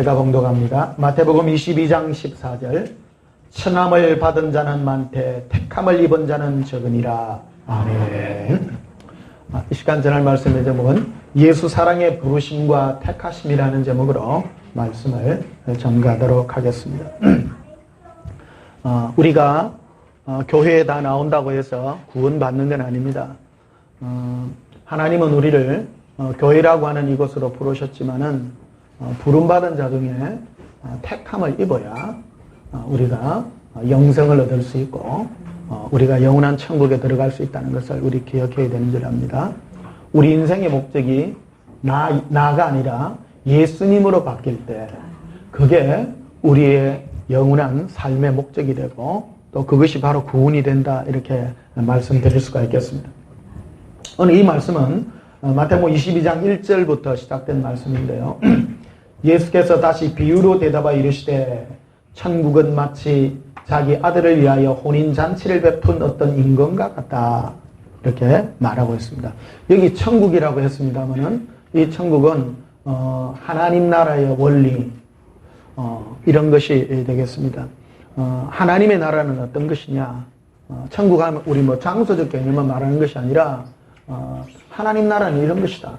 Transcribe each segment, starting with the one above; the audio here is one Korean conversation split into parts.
제가 봉독합니다. 마태복음 22장 14절. 청함을 받은 자는 많되 택함을 입은 자는 적으니라. 아멘. 이 시간 전할 말씀의 제목은 예수 사랑의 부르심과 택하심이라는 제목으로 말씀을 전가하도록 하겠습니다. 우리가 교회에 다 나온다고 해서 구원받는 건 아닙니다. 하나님은 우리를 교회라고 하는 이곳으로 부르셨지만은 부름받은 자 중에 택함을 입어야 우리가 영생을 얻을 수 있고 우리가 영원한 천국에 들어갈 수 있다는 것을 우리 기억해야 되는 줄 압니다. 우리 인생의 목적이 나가 아니라 예수님으로 바뀔 때 그게 우리의 영원한 삶의 목적이 되고 또 그것이 바로 구원이 된다, 이렇게 말씀드릴 수가 있겠습니다. 오늘 이 말씀은 마태복음 22장 1절부터 시작된 말씀인데요. 예수께서 다시 비유로 대답하여 이르시되 천국은 마치 자기 아들을 위하여 혼인잔치를 베푼 어떤 임금과 같다, 이렇게 말하고 있습니다. 여기 천국이라고 했습니다만은 이 천국은 하나님 나라의 원리, 이런 것이 되겠습니다. 하나님의 나라는 어떤 것이냐? 천국 하면 우리 장소적 개념을 말하는 것이 아니라 하나님 나라는 이런 것이다.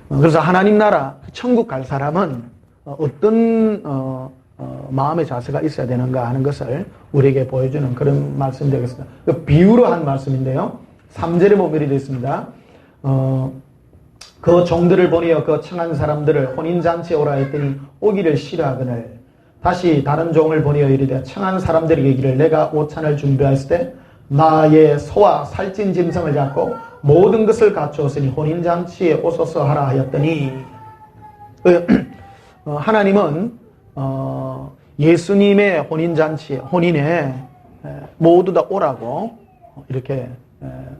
그래서 하나님 나라, 천국 갈 사람은 어떤 마음의 자세가 있어야 되는가 하는 것을 우리에게 보여주는 그런 말씀 되겠습니다. 그 비유로 한 말씀인데요. 3절에 보면 이렇게 되어 있습니다. 그 종들을 보내어 그 청한 사람들을 혼인잔치에 오라 했더니 오기를 싫어하거늘 다시 다른 종을 보내어 이르되 청한 사람들에게 이르기를 내가 오찬을 준비하였을 때 나의 소와 살찐 짐승을 잡고 모든 것을 갖추었으니 혼인잔치에 오소서 하라 하였더니 하나님은 예수님의 혼인잔치에, 혼인에 모두 다 오라고 이렇게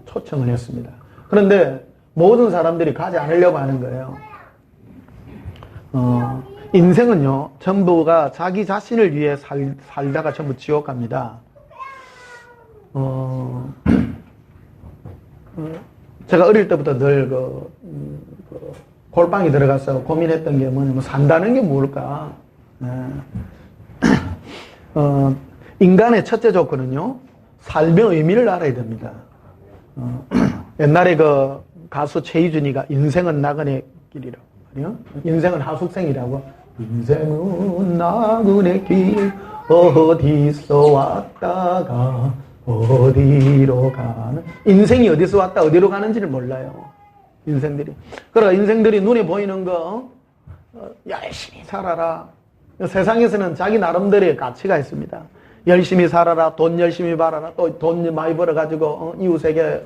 초청을 했습니다. 그런데 모든 사람들이 가지 않으려고 하는 거예요. 인생은요, 전부가 자기 자신을 위해 살다가 전부 지옥 갑니다. 제가 어릴 때부터 늘 골방에 들어가서 고민했던 게 뭐냐면 산다는 게 뭘까? 인간의 첫째 조건은요, 삶의 의미를 알아야 됩니다. 옛날에 그 가수 최희준이가 인생은 나그네 길이라고 말이요. 인생은 하숙생이라고. 인생은 나그네 길 어디서 왔다가 어디로 가는. 인생이 어디서 왔다 어디로 가는지를 몰라요. 인생들이. 그러니까 인생들이 눈에 보이는 거 열심히 살아라. 세상에서는 자기 나름대로의 가치가 있습니다. 열심히 살아라, 돈 열심히 벌어라, 또 돈 많이 벌어가지고 이웃에게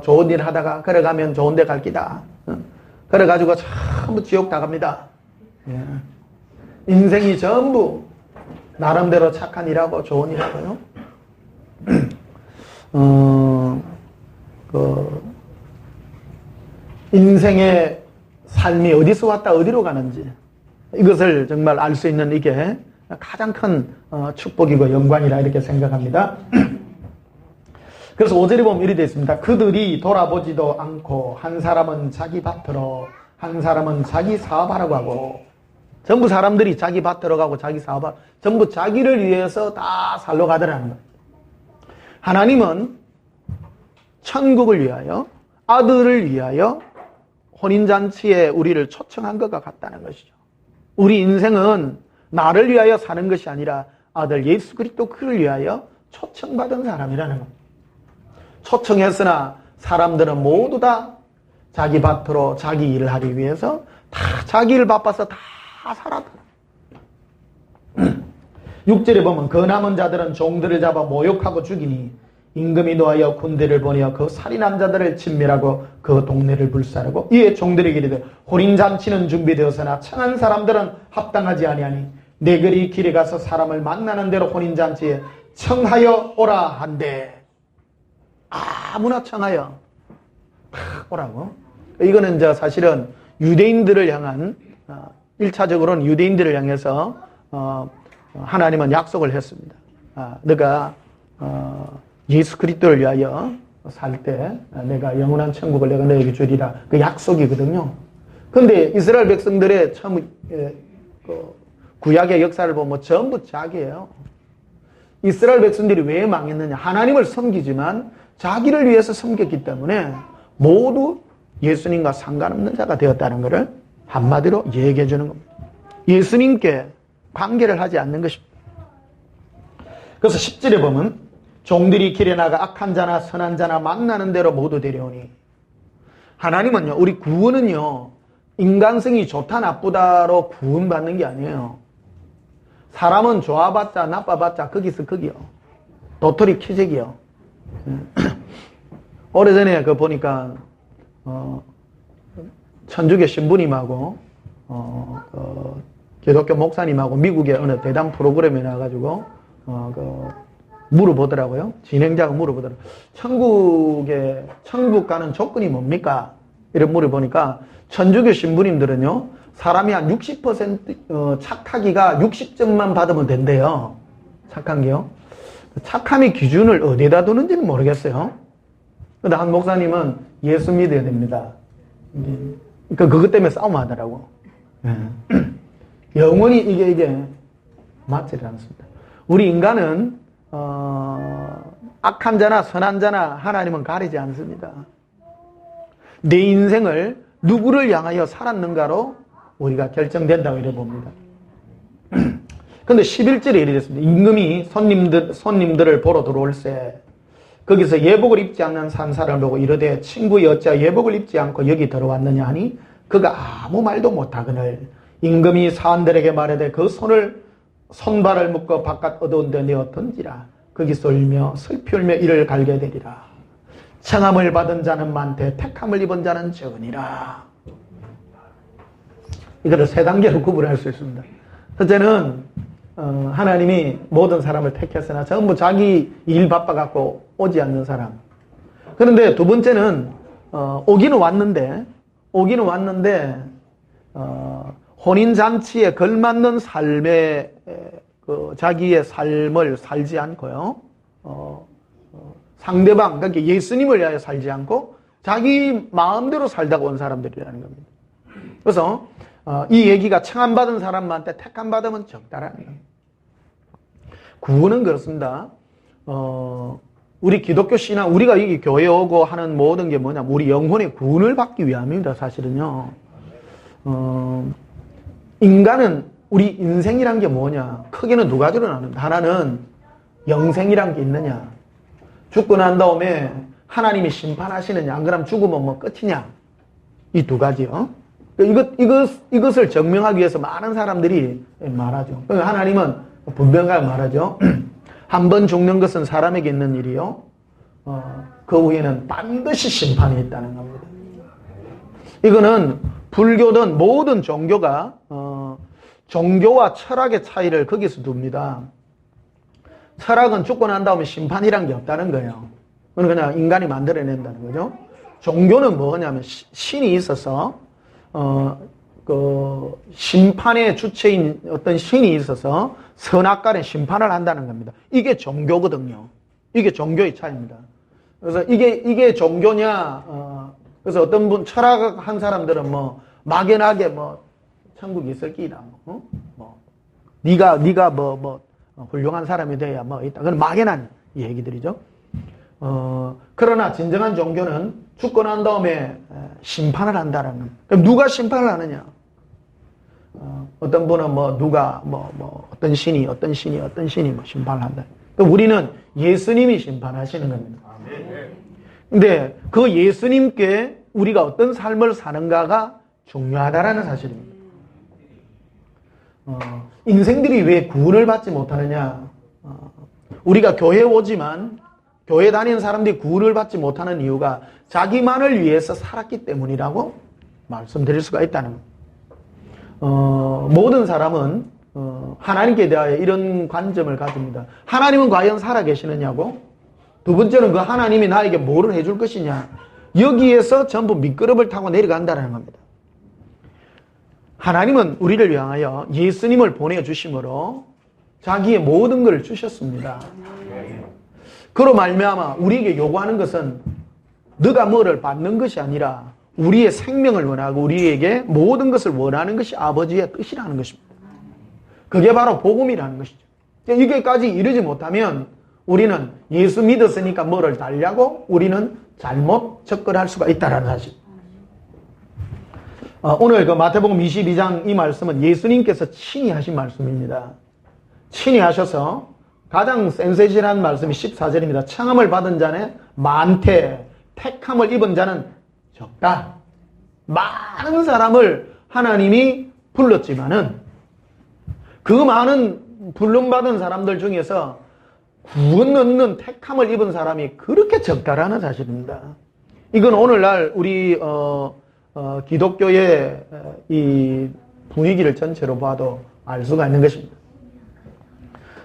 좋은 일 하다가 걸어가면 좋은 데 갈 기다. 그래가지고 전부 지옥 다 갑니다. 예. 인생이 전부 나름대로 착한 일하고 좋은 일하고요. 인생의 삶이 어디서 왔다 어디로 가는지 이것을 정말 알 수 있는 이게 가장 큰 축복이고 영광이라 이렇게 생각합니다. 그래서 5절에 보면 이렇게 되어 있습니다. 그들이 돌아보지도 않고 한 사람은 자기 밭으로 한 사람은 자기 사업하라고 하고, 전부 사람들이 자기 밭으로 가고 자기 사업하고 전부 자기를 위해서 다 살러 가더라는 거예요. 하나님은 천국을 위하여, 아들을 위하여 혼인잔치에 우리를 초청한 것과 같다는 것이죠. 우리 인생은 나를 위하여 사는 것이 아니라 아들 예수 그리스도 그를 위하여 초청받은 사람이라는 겁니다. 초청했으나 사람들은 모두 다 자기 밭으로 자기 일을 하기 위해서 다 자기 일 바빠서 다 살았다. 6절에 보면 그 남은 자들은 종들을 잡아 모욕하고 죽이니 임금이 노하여 군대를 보내어 그 살인한 자들을 진멸하고 그 동네를 불사르고 이에 종들에게 이르되 혼인잔치는 준비되었으나 청한 사람들은 합당하지 아니하니 내거리 길에 가서 사람을 만나는 대로 혼인잔치에 청하여 오라 한대. 아무나 청하여 오라고. 이거는 이제 사실은 유대인들을 향한 1차적으로는 유대인들을 향해서 하나님은 약속을 했습니다. 너가 예수 그리스도를 위하여 살 때 내가 영원한 천국을 내가 너에게 주리라. 그 약속이거든요. 그런데 이스라엘 백성들의 참 구약의 역사를 보면 전부 자기예요. 이스라엘 백성들이 왜 망했느냐? 하나님을 섬기지만 자기를 위해서 섬겼기 때문에 모두 예수님과 상관없는 자가 되었다는 것을 한마디로 얘기해 주는 겁니다. 예수님께 관계를 하지 않는 것입니다. 그래서 10절에 보면 종들이 길에 나가 악한 자나 선한 자나 만나는 대로 모두 데려오니, 하나님은요, 우리 구원은요, 인간성이 좋다 나쁘다로 구원받는 게 아니에요. 사람은 좋아봤자 나빠봤자 거기서 거기요. 도토리 키재기요. 오래전에 보니까 천주교 신부님하고 기독교 목사님하고 미국의 어느 대담 프로그램에 나와가지고 물어보더라고요. 진행자가 물어보더라고요. 천국 가는 조건이 뭡니까? 이런 물어보니까 천주교 신부님들은요, 사람이 한 60% 착하기가 60점만 받으면 된대요. 착한 게요. 착함의 기준을 어디에다 두는지는 모르겠어요. 근데 한 목사님은 예수 믿어야 됩니다. 그러니까 그것 때문에 싸움하더라고. 영원히 이게 맞지 않습니다. 우리 인간은 악한 자나 선한 자나 하나님은 가리지 않습니다. 내 인생을 누구를 향하여 살았는가로 우리가 결정된다고 이래 봅니다. 근데 11절에 이래 됐습니다. 임금이 손님들을 보러 들어올세 거기서 예복을 입지 않는 산사를 보고 이르되 친구이 어찌 예복을 입지 않고 여기 들어왔느냐 하니 그가 아무 말도 못하거늘 임금이 사람들에게 말하되 그 손발을 묶어 바깥 어두운 데 내어 던지라. 거기 쏠며 슬피 울며 이를 갈게 되리라. 청함을 받은 자는 많되 택함을 입은 자는 적으니라. 이거를 세 단계로 구분할 수 있습니다. 첫째는 하나님이 모든 사람을 택했으나 전부 자기 일 바빠갖고 오지 않는 사람. 그런데 두 번째는 오기는 왔는데 혼인잔치에 걸맞는 삶의 자기의 삶을 살지 않고요. 상대방, 그러니까 예수님을 위하여 살지 않고 자기 마음대로 살다가 온 사람들이라는 겁니다. 그래서 이 얘기가 청함받은 사람한테 택함받으면 적다라는 겁니다. 구원은 그렇습니다. 우리 기독교 신앙, 우리가 여기 교회 오고 하는 모든 게 뭐냐면 우리 영혼의 구원을 받기 위함입니다. 사실은요. 인간은 우리 인생이란 게 뭐냐? 크게는 두 가지로 나눕니다. 하나는 영생이란 게 있느냐? 죽고 난 다음에 하나님이 심판하시느냐? 안 그러면 죽으면 뭐 끝이냐? 이 두 가지요. 이것을 증명하기 위해서 많은 사람들이 말하죠. 하나님은 분명하게 말하죠. 한 번 죽는 것은 사람에게 있는 일이요. 그 후에는 반드시 심판이 있다는 겁니다. 이거는 불교든 모든 종교가 종교와 철학의 차이를 거기서 둡니다. 철학은 죽고 난 다음에 심판이란 게 없다는 거예요. 그건 그냥 인간이 만들어낸다는 거죠. 종교는 뭐냐면 신이 있어서 그 심판의 주체인 어떤 신이 있어서 선악간에 심판을 한다는 겁니다. 이게 종교거든요. 이게 종교의 차이입니다. 그래서 이게 종교냐? 그래서 어떤 분 철학한 사람들은 뭐 막연하게 뭐 천국이 있을 끼다. 네가 훌륭한 사람이 돼야 뭐 있다. 그건 막연한 얘기들이죠. 그러나 진정한 종교는 죽고 난 다음에 심판을 한다는 겁니다. 그럼 누가 심판을 하느냐? 어떤 분은 누가 어떤 신이 뭐 심판을 한다. 그럼 우리는 예수님이 심판하시는 겁니다. 근데 그 예수님께 우리가 어떤 삶을 사는가가 중요하다라는 사실입니다. 인생들이 왜 구원을 받지 못하느냐? 우리가 교회에 오지만 교회 다니는 사람들이 구원을 받지 못하는 이유가 자기만을 위해서 살았기 때문이라고 말씀드릴 수가 있다는 겁니다. 모든 사람은 하나님께 대하여 이런 관점을 가집니다. 하나님은 과연 살아계시느냐고? 두 번째는 그 하나님이 나에게 뭐를 해줄 것이냐? 여기에서 전부 미끄럼을 타고 내려간다는 겁니다. 하나님은 우리를 위하여 예수님을 보내주심으로 자기의 모든 것을 주셨습니다. 그로 말미암아 우리에게 요구하는 것은 너가 뭐를 받는 것이 아니라 우리의 생명을 원하고 우리에게 모든 것을 원하는 것이 아버지의 뜻이라는 것입니다. 그게 바로 복음이라는 것이죠. 이게까지 이르지 못하면 우리는 예수 믿었으니까 뭐를 달라고 우리는 잘못 접근할 수가 있다는 사실. 오늘 그 마태복음 22장 이 말씀은 예수님께서 친히 하신 말씀입니다. 친히 하셔서 가장 센세이션한 말씀이 14절입니다. 청함을 받은 자는 많되 택함을 입은 자는 적다. 많은 사람을 하나님이 불렀지만은 그 많은 부름받은 사람들 중에서 구원 얻는 택함을 입은 사람이 그렇게 적다라는 사실입니다. 이건 오늘날 우리 기독교의 이 분위기를 전체로 봐도 알 수가 있는 것입니다.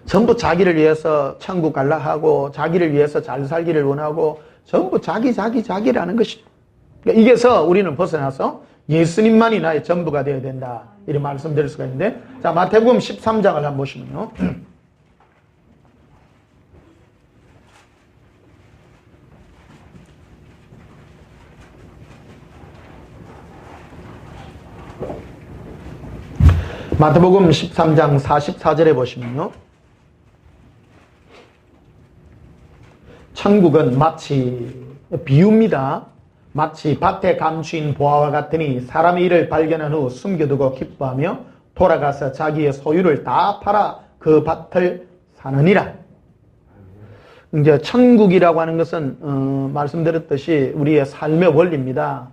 전부 자기를 위해서 천국 갈라 하고 자기를 위해서 잘 살기를 원하고 전부 자기라는 것입니다. 그러니까 이게서 우리는 벗어나서 예수님만이 나의 전부가 되어야 된다 이런 말씀드릴 수가 있는데, 자 마태복음 13장을 한번 보시면요. 마태복음 13장 44절에 보시면요. 천국은 마치 비유입니다. 마치 밭에 감추인 보화와 같으니 사람의 일을 발견한 후 숨겨두고 기뻐하며 돌아가서 자기의 소유를 다 팔아 그 밭을 사느니라. 이제 천국이라고 하는 것은 말씀드렸듯이 우리의 삶의 원리입니다.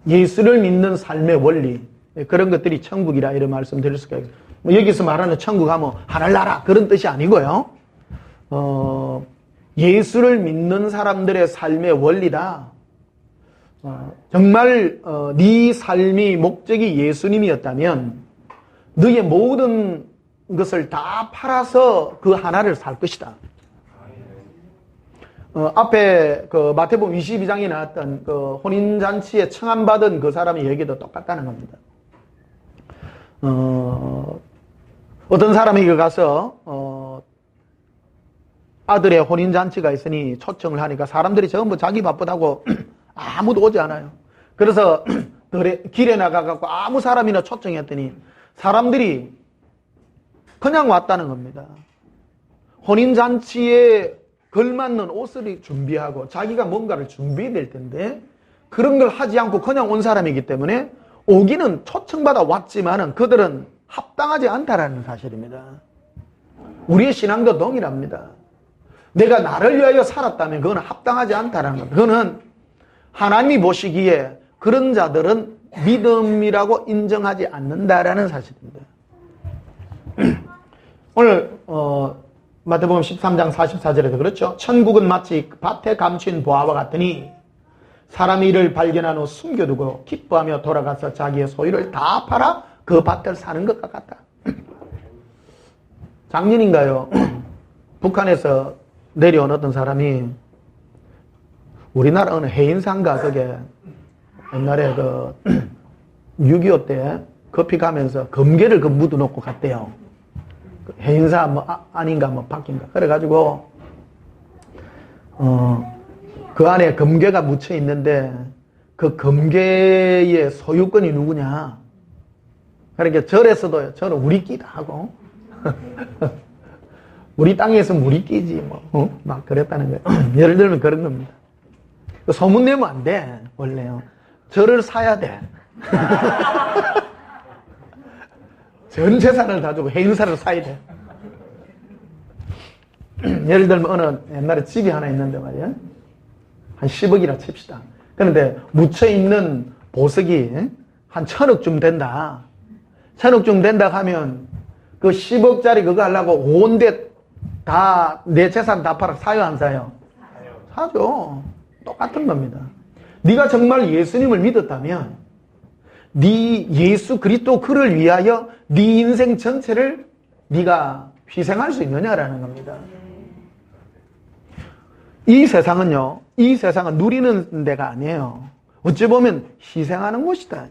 예수를 믿는 삶의 원리, 그런 것들이 천국이라 이런 말씀 드릴 수가 있어요. 여기서 말하는 천국 하면 하늘나라 그런 뜻이 아니고요. 예수를 믿는 사람들의 삶의 원리다. 정말 네 삶이 목적이 예수님이었다면 너의 모든 것을 다 팔아서 그 하나를 살 것이다. 앞에 그 마태복음 22장에 나왔던 그 혼인잔치에 청함받은 그 사람의 얘기도 똑같다는 겁니다. 어떤 사람이 가서 아들의 혼인잔치가 있으니 초청을 하니까 사람들이 전부 자기 바쁘다고 아무도 오지 않아요. 그래서 길에 나가갖고 아무 사람이나 초청했더니 사람들이 그냥 왔다는 겁니다. 혼인잔치에 걸맞는 옷을 준비하고 자기가 뭔가를 준비해야 될 텐데 그런 걸 하지 않고 그냥 온 사람이기 때문에 오기는 초청받아 왔지만은 그들은 합당하지 않다라는 사실입니다. 우리의 신앙도 동일합니다. 내가 나를 위하여 살았다면 그건 합당하지 않다라는 겁니다. 그거는 하나님이 보시기에 그런 자들은 믿음이라고 인정하지 않는다라는 사실입니다. 오늘 마태복음 13장 44절에도 그렇죠. 천국은 마치 밭에 감춘 보화와 같으니 사람이 이를 발견한 후 숨겨두고 기뻐하며 돌아가서 자기의 소유를 다 팔아 그 밭을 사는 것과 같다. 작년인가요? 북한에서 내려온 어떤 사람이 우리나라 어느 해인상가 그게 옛날에 그 6.25 때 커피 가면서 금괴를 그 묻어놓고 갔대요. 해인사 뭐 아닌가 뭐 바뀐가. 그래가지고 그 안에 금괴가 묻혀 있는데 그 금괴의 소유권이 누구냐? 그러니까 절에서도 절은 우리끼다 하고 우리 땅에서 우리끼지 뭐 막 그랬다는 거예요. 예를 들면 그런 겁니다. 소문 내면 안 돼 원래요. 절을 사야 돼. 전 재산을 다 주고 해인사를 사야 돼. 예를 들면 어느 옛날에 집이 하나 있는데 말이야. 한 10억이라 칩시다. 그런데 묻혀있는 보석이 한 1,000억쯤 된다. 1,000억쯤 된다 하면 그 10억짜리 그거 하려고 온데 다 내 재산 다 팔아 사요 안 사요? 사죠. 똑같은 겁니다. 네가 정말 예수님을 믿었다면 네 예수 그리스도 그를 위하여 네 인생 전체를 네가 희생할 수 있느냐라는 겁니다. 이 세상은요, 이 세상은 누리는 데가 아니에요. 어찌 보면 희생하는 곳이다.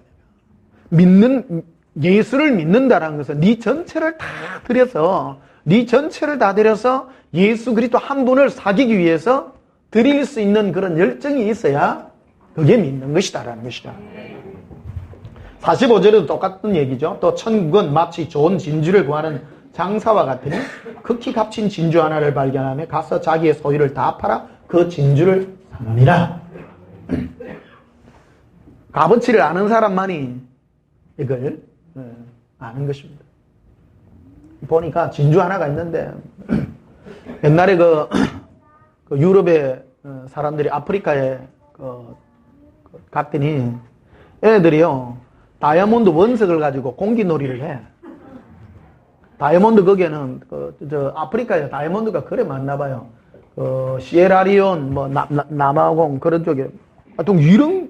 예수를 믿는다라는 것은 네 전체를 다 들여서, 네 전체를 다 들여서 예수 그리스도 한 분을 사귀기 위해서 드릴 수 있는 그런 열정이 있어야 그게 믿는 것이다라는 것이다. 45절에도 똑같은 얘기죠. 또 천국은 마치 좋은 진주를 구하는 장사와 같으니 극히 값진 진주 하나를 발견하며 가서 자기의 소유를 다 팔아 그 진주를 사느니라. 값어치를 아는 사람만이 이걸 아는 것입니다. 보니까 진주 하나가 있는데 옛날에 그 유럽의 사람들이 아프리카에 갔더니 애들이요 다이아몬드 원석을 가지고 공기놀이를 해. 다이아몬드 거기에는 아프리카에 다이아몬드가 그래 많나 봐요. 시에라리온 뭐 남아공 그런 쪽에 하여튼 이런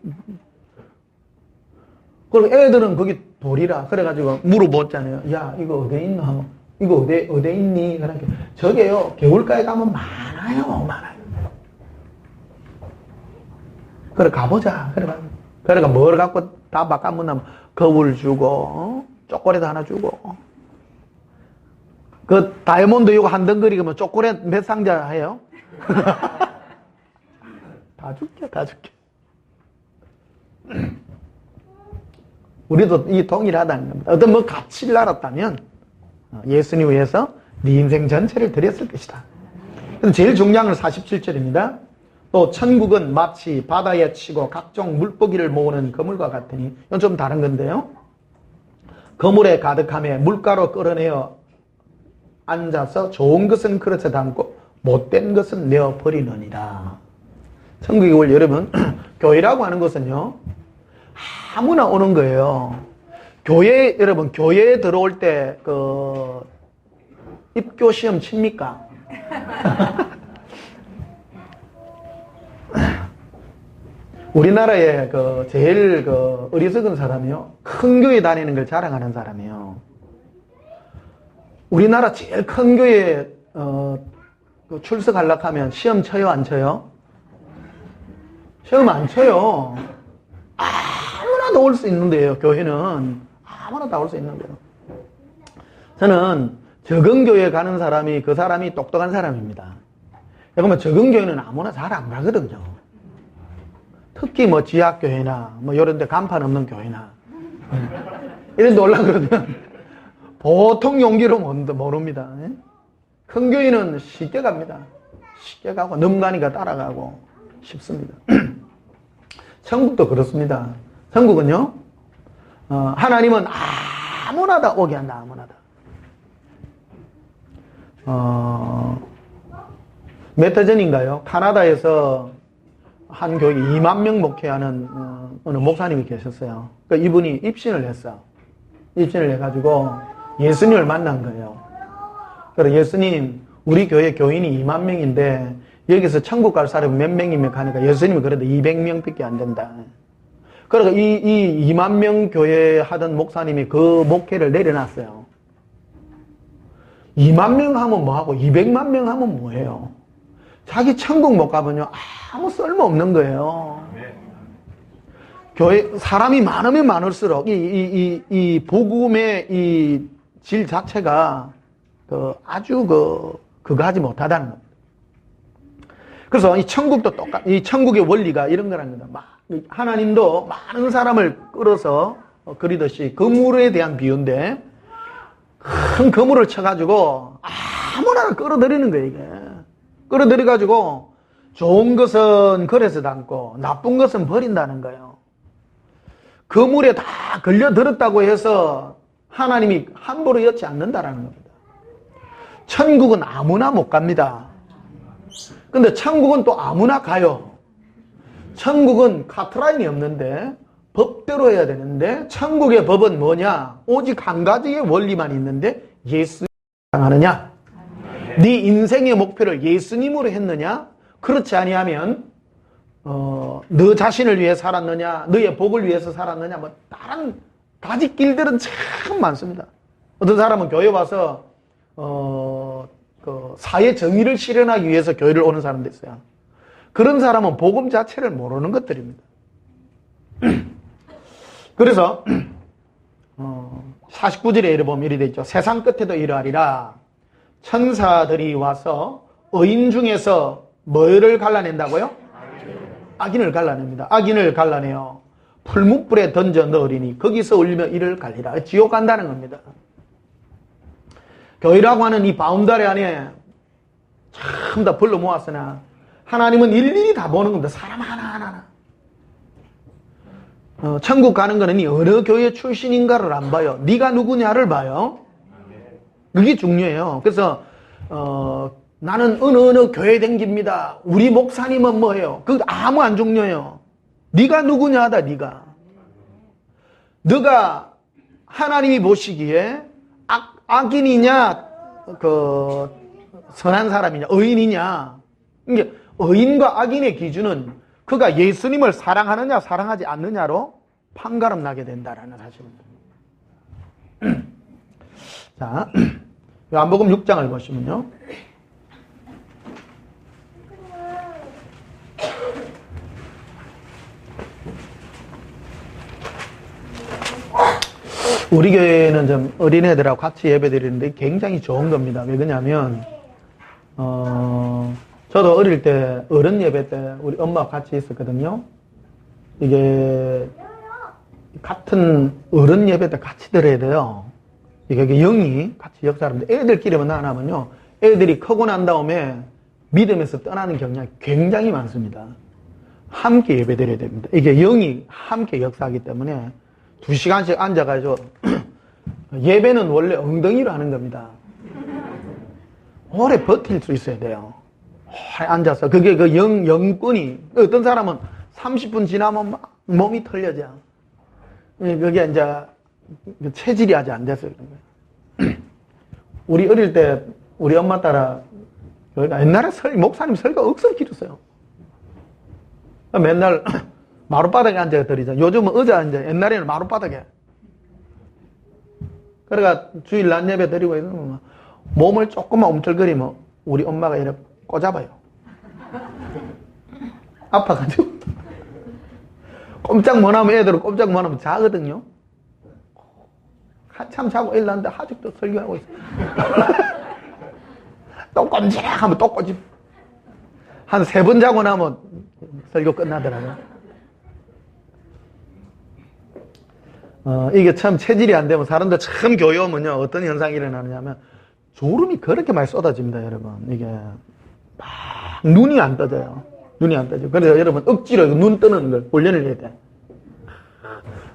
그리고 애들은 거기 돌이라 그래가지고 물어보잖아요. 야 이거 어디 있나? 이거 어디 있니? 그러니까 저게요 겨울가에 가면 많아요. 그래 가보자. 그래가 뭘 갖고 다 바꿔문다면 거울 주고 초콜릿 하나 주고 그 다이아몬드 이거 한 덩어리면 초콜릿 몇 상자 해요? 다 줄게. 우리도 이 동일하다는 겁니다. 어떤 뭐 가치를 알았다면 예수님 위해서 네 인생 전체를 드렸을 것이다. 제일 중요한 건 47절입니다. 또 천국은 마치 바다에 치고 각종 물고기를 모으는 그물과 같으니 이건 좀 다른 건데요. 그물에 가득함에 물가로 끌어내어 앉아서 좋은 것은 그릇에 담고 못된 것은 내어버리느니라. 천국에 올 여러분 교회라고 하는 것은요 아무나 오는 거예요. 여러분 교회에 들어올 때 입교 시험 칩니까? 우리나라에 제일 어리석은 사람이요 큰 교회 다니는 걸 자랑하는 사람이에요. 우리나라 제일 큰 교회에 출석하려고 하면 시험 쳐요 안 쳐요? 시험 안 쳐요. 아무나 다 올 수 있는 데요. 교회는 아무나 다 올 수 있는 데요. 저는 적은 교회 가는 사람이 그 사람이 똑똑한 사람입니다. 그러면 적은 교회는 아무나 잘 안 가거든요. 특히 뭐 지하교회나 뭐 이런 데 간판 없는 교회나 이런 데 올라 그러면 보통 용기로 모릅니다. 큰 교회는 쉽게 갑니다. 쉽게 가고 넘가니까 따라가고 쉽습니다. 천국도 그렇습니다. 천국은요 하나님은 아무나 다 오게 한다. 아무나 다. 몇 달 전인가요? 카나다에서 한 교회 2만 명 목회하는 어느 목사님이 계셨어요. 그러니까 이분이 입신을 했어. 입신을 해가지고 예수님을 만난 거예요. 그래서 예수님, 우리 교회 교인이 2만 명인데 여기서 천국 갈 사람이 몇 명이면 가니까 예수님이 그래도 200명밖에 안 된다. 그러니까 이 2만 명 교회 하던 목사님이 그 목회를 내려놨어요. 2만 명 하면 뭐하고 200만 명 하면 뭐해요? 자기 천국 못 가면요 아무 쓸모 없는 거예요. 교회 사람이 많으면 많을수록 이 복음의 이 질 자체가 아주 그거 하지 못하다는 겁니다. 그래서 이 천국도 이 천국의 원리가 이런 거라는 겁니다. 하나님도 많은 사람을 끌어서 그리듯이 그물에 대한 비유인데 큰 그물을 쳐가지고 아무나 끌어들이는 거예요, 이게. 끌어들여가지고 좋은 것은 그릇에 담고 나쁜 것은 버린다는 거예요. 그물에 다 걸려들었다고 해서 하나님이 함부로 여지 않는다라는 겁니다. 천국은 아무나 못 갑니다. 근데 천국은 또 아무나 가요. 천국은 카트라인이 없는데 법대로 해야 되는데 천국의 법은 뭐냐? 오직 한 가지의 원리만 있는데 예수님을 사랑하느냐? 네 인생의 목표를 예수님으로 했느냐? 그렇지 아니하면 너 자신을 위해 살았느냐? 너의 복을 위해서 살았느냐? 뭐 다른 가지 길들은 참 많습니다. 어떤 사람은 교회 와서 사회 정의를 실현하기 위해서 교회를 오는 사람도 있어요. 그런 사람은 복음 자체를 모르는 것들입니다. 그래서 49절에 이래 보면 이래 돼 있죠. 세상 끝에도 이러하리라. 천사들이 와서 의인 중에서 뭐를 갈라낸다고요? 악인을 갈라냅니다. 악인을 갈라내요. 풀무불에 던져 넣으리니 거기서 울리며 이를 갈리라. 지옥 간다는 겁니다. 교회라고 하는 이 바운다리 안에 참 다 불러 모았으나 하나님은 일일이 다 보는 겁니다. 사람 하나하나. 천국 가는 거는 이 어느 교회 출신인가를 안 봐요. 네가 누구냐를 봐요. 그게 중요해요. 그래서 나는 어느 교회 댕깁니다. 우리 목사님은 뭐예요? 그거 아무 안 중요해요. 네가 누구냐 하다. 네가 하나님이 보시기에 악인이냐 선한 사람이냐 의인이냐. 이게 의인과 악인의 기준은 그가 예수님을 사랑하느냐 사랑하지 않느냐로 판가름 나게 된다라는 사실입니다. 자, 요한복음 6장을 보시면요. 우리 교회는 좀 어린애들하고 같이 예배드리는데 굉장히 좋은 겁니다. 왜 그러냐면 저도 어릴 때 어른 예배 때 우리 엄마와 같이 있었거든요. 이게 같은 어른 예배 때 같이 들어야 돼요. 이게 영이 같이 역사하는데 애들끼리만 나가면요. 애들이 크고 난 다음에 믿음에서 떠나는 경향이 굉장히 많습니다. 함께 예배 드려야 됩니다. 이게 영이 함께 역사하기 때문에 2시간씩 앉아가지고 예배는 원래 엉덩이로 하는 겁니다. 오래 버틸 수 있어야 돼요. 오래 앉아서 그게 그 영권이 어떤 사람은 30분 지나면 막 몸이 털려져. 그게 이제 체질이 아직 안 돼서 그런 거예요. 우리 어릴 때 우리 엄마 따라 옛날에 목사님 설교 억수로 길었어요. 맨날 마룻바닥에 앉아 드리자. 요즘은 의자 앉아. 옛날에는 마룻바닥에. 그러니까 주일 낮 예배 드리고 있으면 몸을 조금만 움틀거리면 우리 엄마가 이렇게 꽂아봐요. 아파가지고. 꼼짝 못하면 애들은 꼼짝 못하면 자거든요. 한참 자고 일어났는데 아직도 설교하고 있어. 또 꼼짝하면 또 꼬집. 한 3번 자고 나면 설교 끝나더라고요. 이게 참 체질이 안 되면 사람들 참 교회 오면요 어떤 현상이 일어나느냐면 졸음이 그렇게 많이 쏟아집니다. 여러분 이게 막 눈이 안 떠져요. 눈이 안 떠져. 그래서 여러분 억지로 눈 뜨는 걸 훈련을 해야 돼.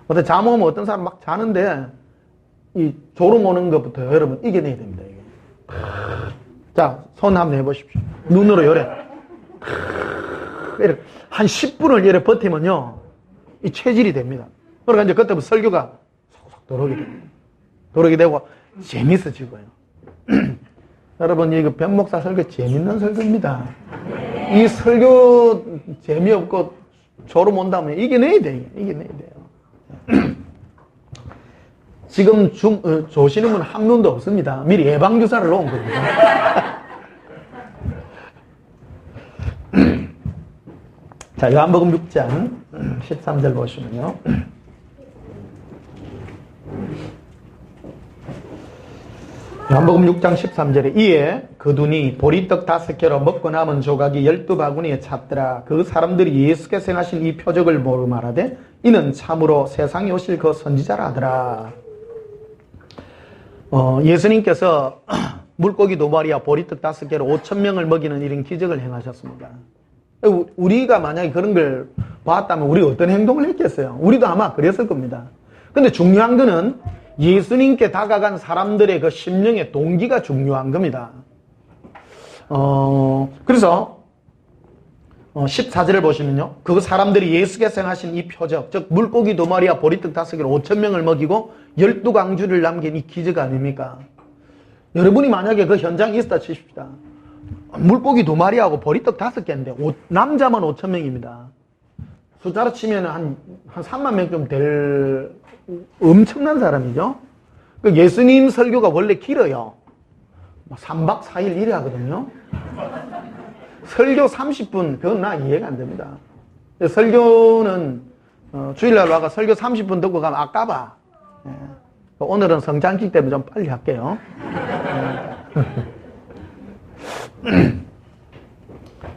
어떤 잠 오면 어떤 사람 막 자는데 이 졸음 오는 것부터 여러분 이겨내야 됩니다. 이게. 자, 손 한번 해보십시오. 눈으로 요래. 이렇게 한 10분을 이렇게 버티면요 이 체질이 됩니다. 그러니까 이제 그때부터 설교가 속속 들어오게 됩니다. 들어오게 되고 재밌어지고요. 여러분 이거 변 목사 설교 재밌는 설교입니다. 이 설교 재미없고 졸음 온다면 이겨내야 돼요. 이겨내야 돼요. 지금 조시는 분 한 명도 없습니다. 미리 예방주사를 놓은 겁니다. 자, 요한복음 6장 13절 보시면요. 요한복음 6장 13절에 이에 그 눈이 보리떡 5개로 먹고 남은 조각이 12바구니에 찼더라. 그 사람들이 예수께서 행하신 이 표적을 모르 말하되 이는 참으로 세상에 오실 그 선지자라 하더라. 예수님께서 물고기 2마리와 보리떡 5개로 5,000명을 먹이는 이런 기적을 행하셨습니다. 우리가 만약에 그런 걸 봤다면 우리 어떤 행동을 했겠어요? 우리도 아마 그랬을 겁니다. 근데 중요한 거는 예수님께 다가간 사람들의 그 심령의 동기가 중요한 겁니다. 그래서 14절을 보시면요. 그 사람들이 예수께서 행하신 이 표적, 즉 물고기 2마리와 보리떡 5개로 5,000명을 먹이고 12광주를 남긴 이 기적 아닙니까? 여러분이 만약에 그 현장에 있었다 치십시다. 물고기 2마리하고 보리떡 5개인데 남자만 5,000명입니다. 숫자로 치면 한 3만 명쯤 될 엄청난 사람이죠. 그 예수님 설교가 원래 길어요. 3박 4일 이래 하거든요. 설교 30분 그건 나 이해가 안 됩니다. 설교는 주일날 와가 설교 30분 듣고 가면 아까봐. 예. 오늘은 성장기 때문에 좀 빨리 할게요.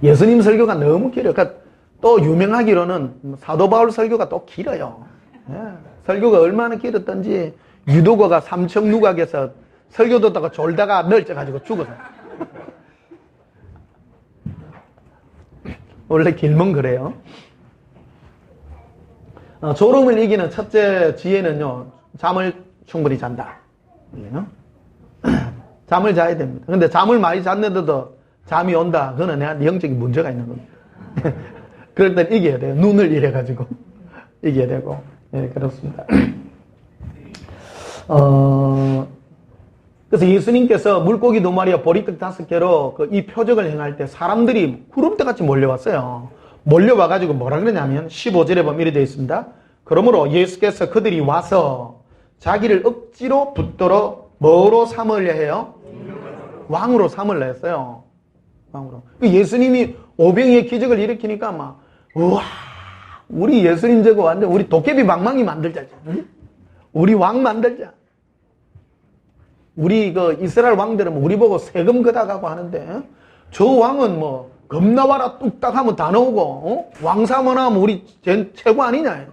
예수님 설교가 너무 길어요. 그러니까 또 유명하기로는 사도 바울 설교가 또 길어요. 예, 설교가 얼마나 길었던지 유도거가 삼척누각에서 설교 듣다가 졸다가 널쩍가지고 죽어서. 원래 길면 그래요. 졸음을 이기는 첫째 지혜는요, 잠을 충분히 잔다. 잠을 자야 됩니다. 근데 잠을 많이 잤는데도 잠이 온다. 그거는 내한테 영적인 문제가 있는 겁니다. 그럴 땐 이겨야 돼요. 눈을 이래가지고. 이겨야 되고. 네, 그렇습니다. 그래서 예수님께서 물고기 2마리와 보리떡 5개로 이 표적을 행할 때 사람들이 구름대같이 몰려왔어요. 몰려와가지고 뭐라 그러냐면 15절에 보면 이렇게 되어 있습니다. 그러므로 예수께서 그들이 와서 자기를 억지로 붙들어 뭐로 삼으려 해요? 왕으로 삼으려 했어요. 왕으로. 예수님이 오병이의 기적을 일으키니까 막 우와, 우리 예수님 저거 완전 우리 도깨비 방망이 만들자. 응? 우리 왕 만들자. 우리 이스라엘 왕들은 우리 보고 세금 걷어가고 하는데 저 왕은 뭐 겁나와라 뚝딱 하면 다 나오고 왕사모나 하면 우리 최고 아니냐.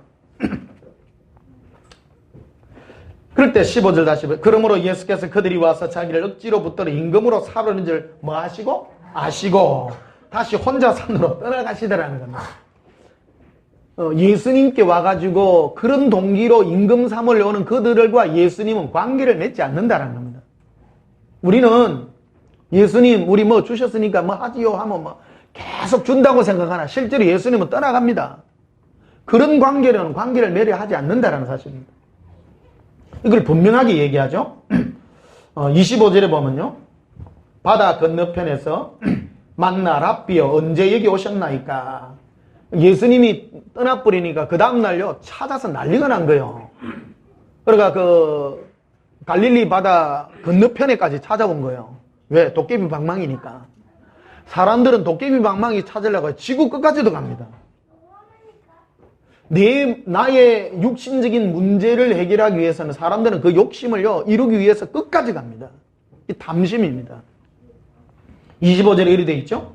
그럴 때 15절 다시 그러므로 예수께서 그들이 와서 자기를 억지로 붙들어 임금으로 사르는 줄 뭐 하시고? 아시고 다시 혼자 산으로 떠나가시더라는 겁니다. 예수님께 와가지고 그런 동기로 임금 삼으려 오는 그들과 예수님은 관계를 맺지 않는다는 겁니다. 우리는 예수님 우리 뭐 주셨으니까 뭐 하지요 하면 뭐 계속 준다고 생각하나 실제로 예수님은 떠나갑니다. 그런 관계를 맺으려 하지 않는다는 사실입니다. 이걸 분명하게 얘기하죠. 25절에 보면요. 바다 건너편에서 만나 랍비여 언제 여기 오셨나이까. 예수님이 떠나버리니까 그 다음날요 찾아서 난리가 난 거예요. 그러니까 갈릴리 바다 건너편에까지 찾아온 거예요. 왜? 도깨비 방망이니까. 사람들은 도깨비 방망이 찾으려고 지구 끝까지도 갑니다. 나의 육신적인 문제를 해결하기 위해서는 사람들은 그 욕심을요 이루기 위해서 끝까지 갑니다. 이 탐심입니다. 25절에 이렇게 되어 있죠.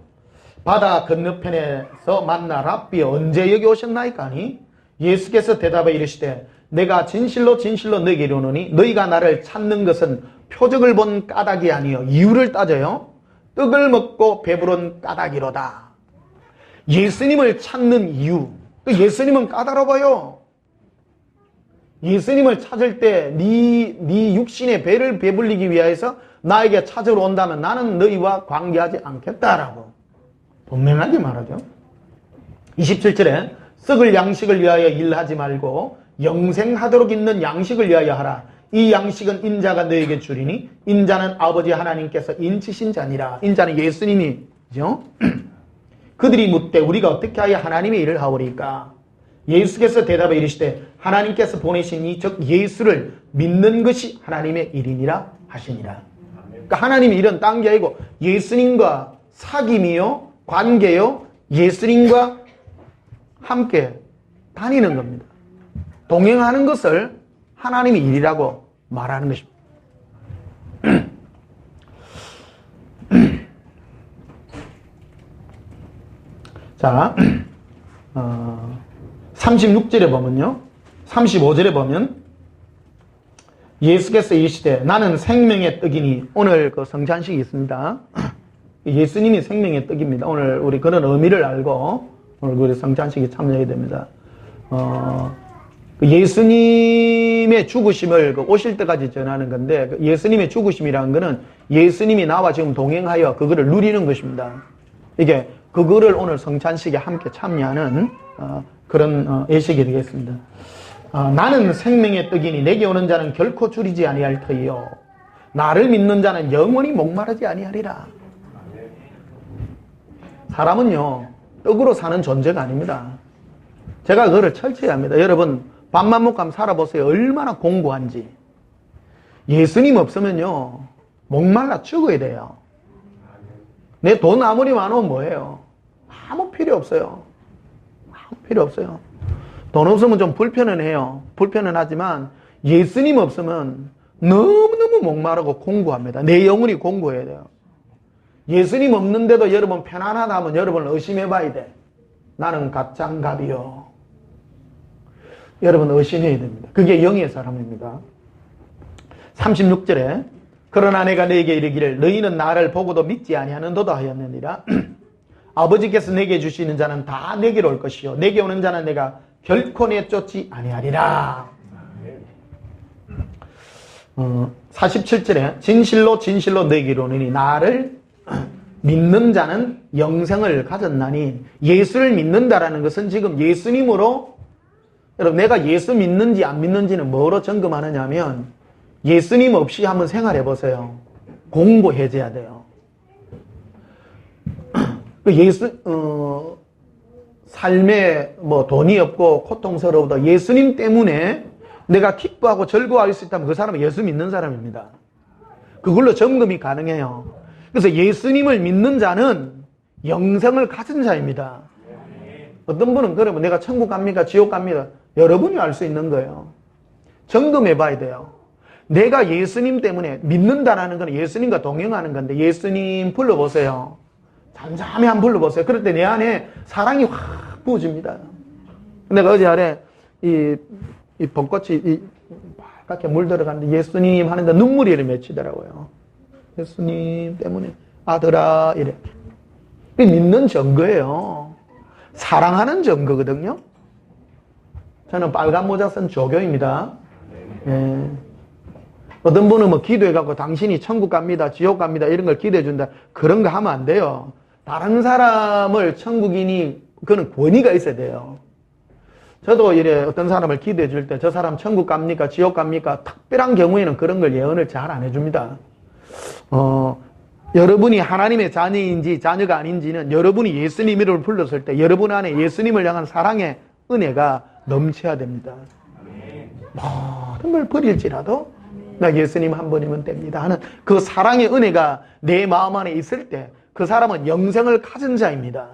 바다 건너편에서 만나 랍비 언제 여기 오셨나이까 하니 예수께서 대답해 이르시되 내가 진실로 진실로 너희에게 이르노니 너희가 나를 찾는 것은 표적을 본 까닭이 아니요 이유를 따져요 떡을 먹고 배부른 까닭이로다. 예수님을 찾는 이유. 예수님은 까다로워요. 예수님을 찾을 때 네 육신의 배를 배불리기 위해서 나에게 찾으러 온다면 나는 너희와 관계하지 않겠다라고 분명하게 말하죠. 27절에 썩을 양식을 위하여 일하지 말고 영생하도록 있는 양식을 위하여 하라. 이 양식은 인자가 너에게 주리니 인자는 아버지 하나님께서 인치신 자니라. 인자는 예수님이죠. 그들이 묻되 우리가 어떻게 하여 하나님의 일을 하오리까? 예수께서 대답해 이르시되 하나님께서 보내신 이 즉 예수를 믿는 것이 하나님의 일이니라 하시니라. 그러니까 하나님의 일은 딴 게 아니고 예수님과 사귐이요 관계요 예수님과 함께 다니는 겁니다. 동행하는 것을 하나님의 일이라고 말하는 것입니다. 자, 36절에 보면요. 35절에 보면 예수께서 이르시되 나는 생명의 떡이니 오늘 그 성찬식이 있습니다. 예수님이 생명의 떡입니다. 오늘 우리 그런 의미를 알고 오늘 우리 성찬식에 참여해야 됩니다. 예수님의 죽으심을 오실 때까지 전하는 건데 예수님의 죽으심이라는 것은 예수님이 나와 지금 동행하여 그거를 누리는 것입니다. 이게 그거를 오늘 성찬식에 함께 참여하는 그런 예식이 되겠습니다. 나는 생명의 떡이니 내게 오는 자는 결코 줄이지 아니할 터이요 나를 믿는 자는 영원히 목마르지 아니하리라. 사람은요 떡으로 사는 존재가 아닙니다. 제가 그거를 철저히 합니다. 여러분 밥만 먹고 한번 살아보세요. 얼마나 공고한지. 예수님 없으면요 목말라 죽어야 돼요. 내 돈 아무리 많으면 뭐예요? 아무 필요 없어요. 아무 필요 없어요. 돈 없으면 좀 불편은 해요. 불편은 하지만 예수님 없으면 너무너무 목마르고 공고합니다. 내 영혼이 공고해야 돼요. 예수님 없는데도 여러분 편안하다 하면 여러분 의심해 봐야 돼. 나는 가짱갑이요. 여러분 의심해야 됩니다. 그게 영의 사람입니다. 36절에 그러나 내가 너에게 이르기를 너희는 나를 보고도 믿지 아니하는도다 하였느니라. 아버지께서 내게 주시는 자는 다 내게로 올 것이요 내게 오는 자는 내가 결코 내쫓지 아니하리라. 47절에 진실로 진실로 너에게 이르노니 나를 믿는 자는 영생을 가졌나니, 예수를 믿는다라는 것은 지금 예수님으로, 여러분 내가 예수 믿는지 안 믿는지는 뭐로 점검하느냐면 예수님 없이 한번 생활해 보세요. 공부해줘야 돼요. 삶에 뭐 돈이 없고 고통스러워도 예수님 때문에 내가 기뻐하고 즐거워할 수 있다면 그 사람은 예수 믿는 사람입니다. 그걸로 점검이 가능해요. 그래서 예수님을 믿는 자는 영생을 가진 자입니다. 어떤 분은 그러면 내가 천국 갑니까? 지옥 갑니까? 여러분이 알 수 있는 거예요. 점검해 봐야 돼요. 내가 예수님 때문에 믿는다라는 건 예수님과 동행하는 건데, 예수님 불러보세요. 잠잠히 한번 불러보세요. 그럴 때 내 안에 사랑이 확 부어집니다. 내가 어제 아래 이 벚꽃이 빨갛게 물들어가는데 예수님 하는데 눈물이 이렇게 맺히더라고요. 예수님 때문에 아들아 이래. 믿는 증거예요. 사랑하는 증거거든요. 저는 빨간 모자 쓴 조교입니다. 예. 어떤 분은 뭐 기도해갖고 당신이 천국 갑니다, 지옥 갑니다 이런 걸 기도해준다. 그런 거 하면 안 돼요. 다른 사람을 천국이니 그거는 권위가 있어야 돼요. 저도 이래 어떤 사람을 기도해 줄 때 저 사람 천국 갑니까 지옥 갑니까 특별한 경우에는 그런 걸 예언을 잘 안 해줍니다. 여러분이 하나님의 자녀인지 자녀가 아닌지는 여러분이 예수님 이름을 불렀을 때 여러분 안에 예수님을 향한 사랑의 은혜가 넘쳐야 됩니다. 모든 걸 버릴지라도 나 예수님 한 번이면 됩니다 하는 그 사랑의 은혜가 내 마음 안에 있을 때 그 사람은 영생을 가진 자입니다.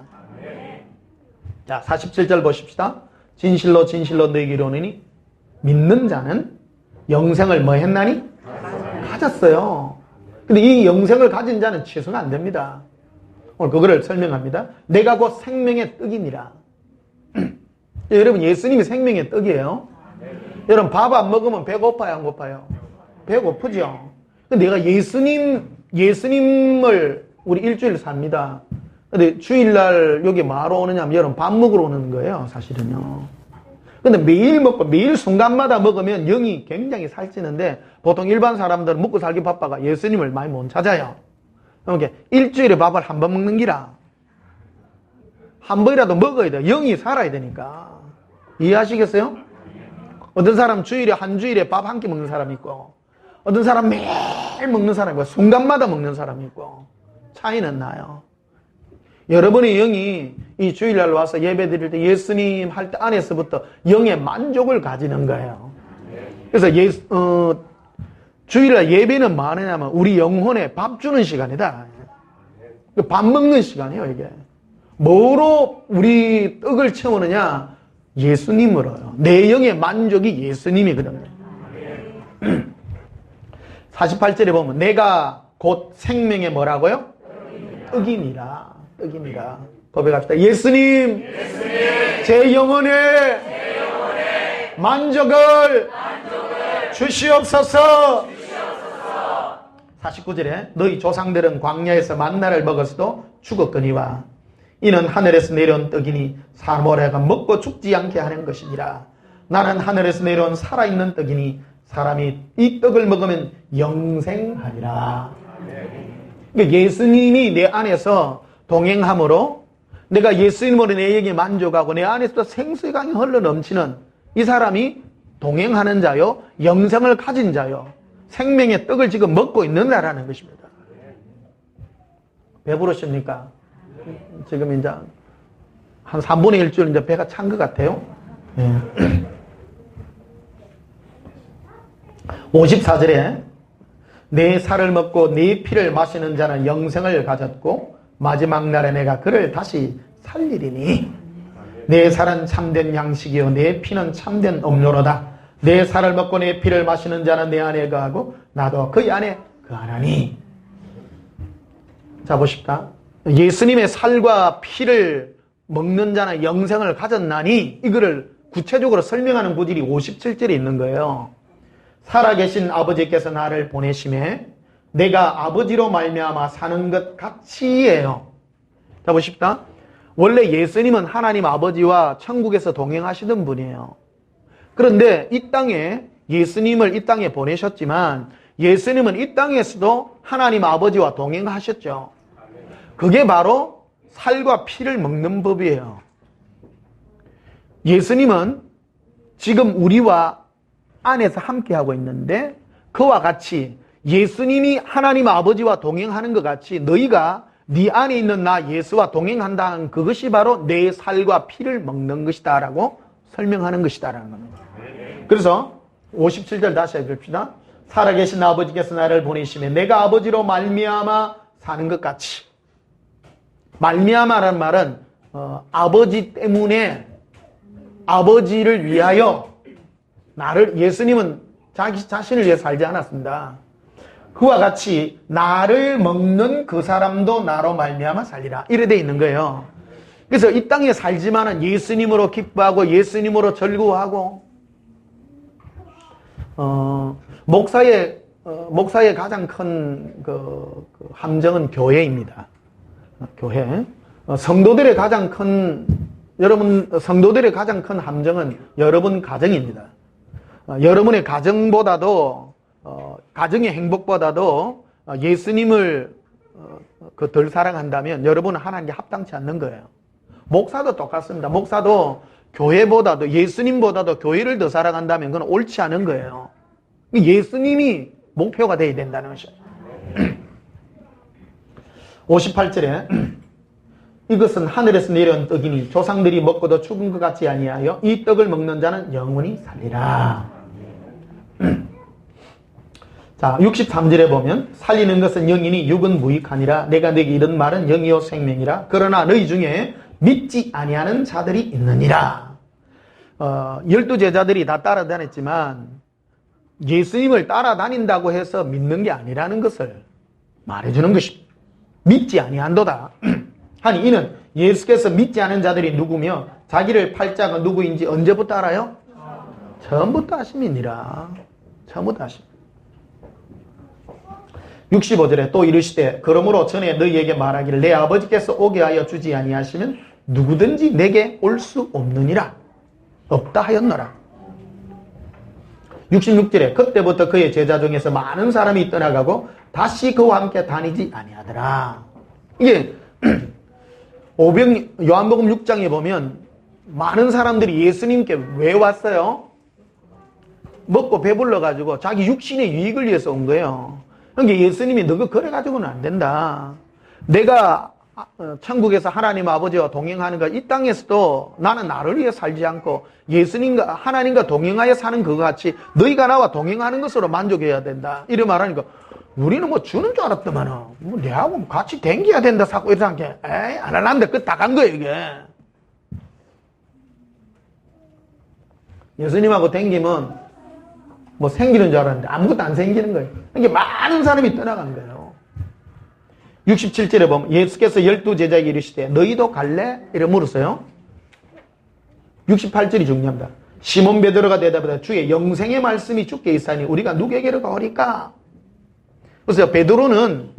자, 47절 보십시다. 진실로 진실로 너희에게 이르노니 믿는 자는 영생을 뭐 했나니? 가졌어요. 근데 이 영생을 가진 자는 취소가 안 됩니다. 오늘 그거를 설명합니다. 내가 곧 생명의 떡이니라. 여러분 예수님이 생명의 떡이에요. 여러분 밥 안 먹으면 배고파요 안 고파요? 배고프죠. 근데 내가 예수님을 우리 일주일 삽니다. 근데 주일날 여기 뭐하러 오느냐면 여러분 밥 먹으러 오는 거예요 사실은요. 근데 매일 먹고 매일 순간마다 먹으면 영이 굉장히 살찌는데 보통 일반 사람들은 먹고 살기 바빠가 예수님을 많이 못 찾아요. 그러니까 일주일에 밥을 한 번 먹는 기라 한 번이라도 먹어야 돼요. 영이 살아야 되니까. 이해하시겠어요? 어떤 사람 한 주일에 밥 한 끼 먹는 사람이 있고 어떤 사람 매일 먹는 사람이 있고 순간마다 먹는 사람이 있고 차이는 나요. 여러분의 영이 이 주일날 와서 예배 드릴 때 예수님 할 때 안에서부터 영의 만족을 가지는 거예요. 그래서 주일날 예배는 뭐 하느냐면 우리 영혼에 밥 주는 시간이다. 밥 먹는 시간이에요 이게. 뭐로 우리 떡을 채우느냐? 예수님으로요. 내 영의 만족이 예수님이거든요. 48절에 보면 내가 곧 생명의 뭐라고요? 떡이니라. 떡이니라. 고백합시다. 예수님, 제 영혼에 만족을 주시옵소서. 49절에 너희 조상들은 광야에서 만나를 먹었어도 죽었거니와 이는 하늘에서 내려온 떡이니 사람으로가 먹고 죽지 않게 하는 것이니라. 나는 하늘에서 내려온 살아있는 떡이니 사람이 이 떡을 먹으면 영생하리라. 그러니까 예수님이 내 안에서 동행함으로 내가 예수님으로 내 영에 만족하고 내 안에서 생수의 강이 흘러 넘치는 이 사람이 동행하는 자요, 영생을 가진 자요, 생명의 떡을 지금 먹고 있는다라는 것입니다. 배부르십니까? 지금 이제 한 3분의 1줄 이제 배가 찬 것 같아요. 54절에 내 살을 먹고 내 피를 마시는 자는 영생을 가졌고 마지막 날에 내가 그를 다시 살리리니 내 살은 참된 양식이요 내 피는 참된 음료로다. 내 살을 먹고 내 피를 마시는 자는 내 안에 거하고 나도 그 안에 거하나니. 자 보십시다. 예수님의 살과 피를 먹는 자는 영생을 가졌나니 이거를 구체적으로 설명하는 구절이 57절에 있는 거예요. 살아계신 아버지께서 나를 보내심에 내가 아버지로 말미암아 사는 것 같이예요. 자 보십시다. 원래 예수님은 하나님 아버지와 천국에서 동행하시던 분이에요. 그런데 이 땅에 예수님을 이 땅에 보내셨지만 예수님은 이 땅에서도 하나님 아버지와 동행하셨죠. 그게 바로 살과 피를 먹는 법이에요. 예수님은 지금 우리와 안에서 함께하고 있는데 그와 같이 예수님이 하나님 아버지와 동행하는 것 같이 너희가 네 안에 있는 나 예수와 동행한다는 그것이 바로 내 살과 피를 먹는 것이다 라고 설명하는 것이다라는 겁니다. 그래서 57절 다시 읽읍시다. 살아계신 아버지께서 나를 보내시면 내가 아버지로 말미암아 사는 것 같이. 말미암아라는 말은 아버지 때문에 아버지를 위하여 나를 예수님은 자기 자신을 위해 살지 않았습니다. 그와 같이 나를 먹는 그 사람도 나로 말미암아 살리라. 이래 돼 있는 거예요. 그래서 이 땅에 살지만은 예수님으로 기뻐하고 예수님으로 즐거워하고 목사의 가장 큰 그 함정은 교회입니다. 교회. 성도들의 가장 큰 함정은 여러분 가정입니다. 여러분의 가정보다도 가정의 행복보다도 예수님을 덜 사랑한다면 여러분은 하나님께 합당치 않는 거예요. 목사도 똑같습니다. 목사도 교회보다도 예수님보다도 교회를 더 사랑한다면 그건 옳지 않은 거예요. 예수님이 목표가 되어야 된다는 것이죠. 58절에 이것은 하늘에서 내려온 떡이니 조상들이 먹고도 죽은 것 같지 아니하여 이 떡을 먹는 자는 영원히 살리라. 자, 63절에 보면 살리는 것은 영이니 육은 무익하니라. 내가 네게 이런 말은 영이요 생명이라. 그러나 너희 중에 믿지 아니하는 자들이 있느니라. 12제자들이 다 따라다녔지만 예수님을 따라다닌다고 해서 믿는 게 아니라는 것을 말해주는 것입니다. 믿지 아니한도다. 하니 이는 예수께서 믿지 않은 자들이 누구며 자기를 팔 자가 누구인지 언제부터 알아요? 처음부터 아심이니라. 처음부터 아심. 65절에 또 이르시되 그러므로 전에 너희에게 말하기를 내 아버지께서 오게 하여 주지 아니하시면 누구든지 내게 올 수 없느니라. 없다 하였노라. 66절에 그때부터 그의 제자 중에서 많은 사람이 떠나가고 다시 그와 함께 다니지 아니하더라. 이게 요한복음 6장에 보면 많은 사람들이 예수님께 왜 왔어요? 먹고 배불러가지고 자기 육신의 유익을 위해서 온 거예요. 그러니까 예수님이 너가 그래가지고는 안 된다. 내가 천국에서 하나님 아버지와 동행하는 거 이 땅에서도 나는 나를 위해 살지 않고 예수님과 하나님과 동행하여 사는 것 같이 너희가 나와 동행하는 것으로 만족해야 된다. 이런 말하니까 우리는 뭐 주는 줄 알았더만은 뭐 내하고 같이 댕겨야 된다 자꾸 이렇게 하는 게 에이 안 하는데 그거 다 간 거예요 이게. 예수님하고 댕기면 뭐 생기는 줄 알았는데 아무것도 안 생기는 거예요. 그러니까 많은 사람이 떠나간 거예요. 67절에 보면 예수께서 12제자에게 이르시되 너희도 갈래? 이래 물었어요. 68절이 중요합니다. 시몬 베드로가 대답하되 주의 영생의 말씀이 주께 있사니 우리가 누구에게로 가오리까? 그래서 베드로는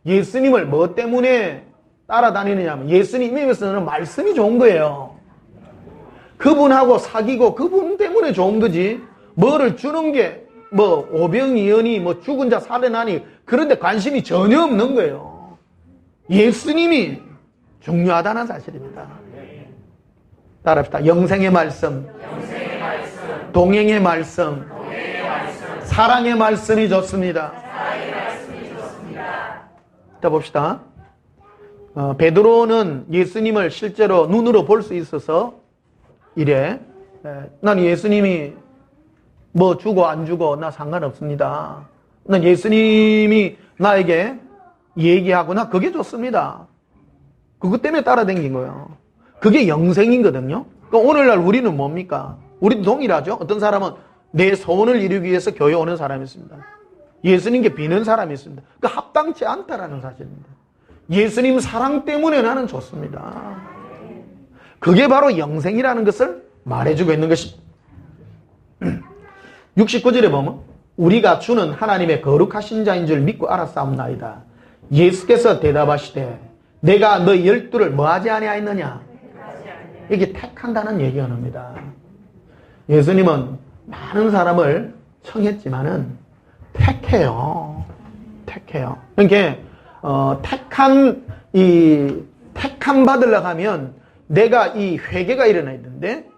예수님을 뭐 때문에 따라다니느냐면 예수님에서는 말씀이 좋은 거예요. 그분하고 사귀고 그분 때문에 좋은 거지 뭐를 주는 게 뭐 오병이어니 뭐 죽은 자 살아나니 그런데 관심이 전혀 없는 거예요. 예수님이 중요하다는 사실입니다. 따라합시다. 영생의 말씀, 동행의 말씀, 사랑의 말씀이 좋습니다. 자 봅시다. 베드로는 예수님을 실제로 눈으로 볼 수 있어서 이래 난 예수님이 뭐 주고 안 주고 나 상관없습니다. 난 예수님이 나에게 얘기하고 나 그게 좋습니다. 그것 때문에 따라다닌 거예요. 그게 영생이거든요. 그러니까 오늘날 우리는 뭡니까? 우리도 동일하죠. 어떤 사람은 내 소원을 이루기 위해서 교회 오는 사람이 있습니다. 예수님께 비는 사람이 있습니다. 그 합당치 않다라는 사실입니다. 예수님 사랑 때문에 나는 좋습니다. 그게 바로 영생이라는 것을 말해주고 있는 것입니다. 69절에 보면 우리가 주는 하나님의 거룩하신 자인 줄 믿고 알았사옵나이다. 예수께서 대답하시되 내가 너희 12를 뭐하지 아니하였느냐? 이게 택한다는 얘기가 나옵니다. 예수님은 많은 사람을 청했지만은 택해요. 그러니까 택함 받으려고 하면 내가 이 회개가 일어나야 되는데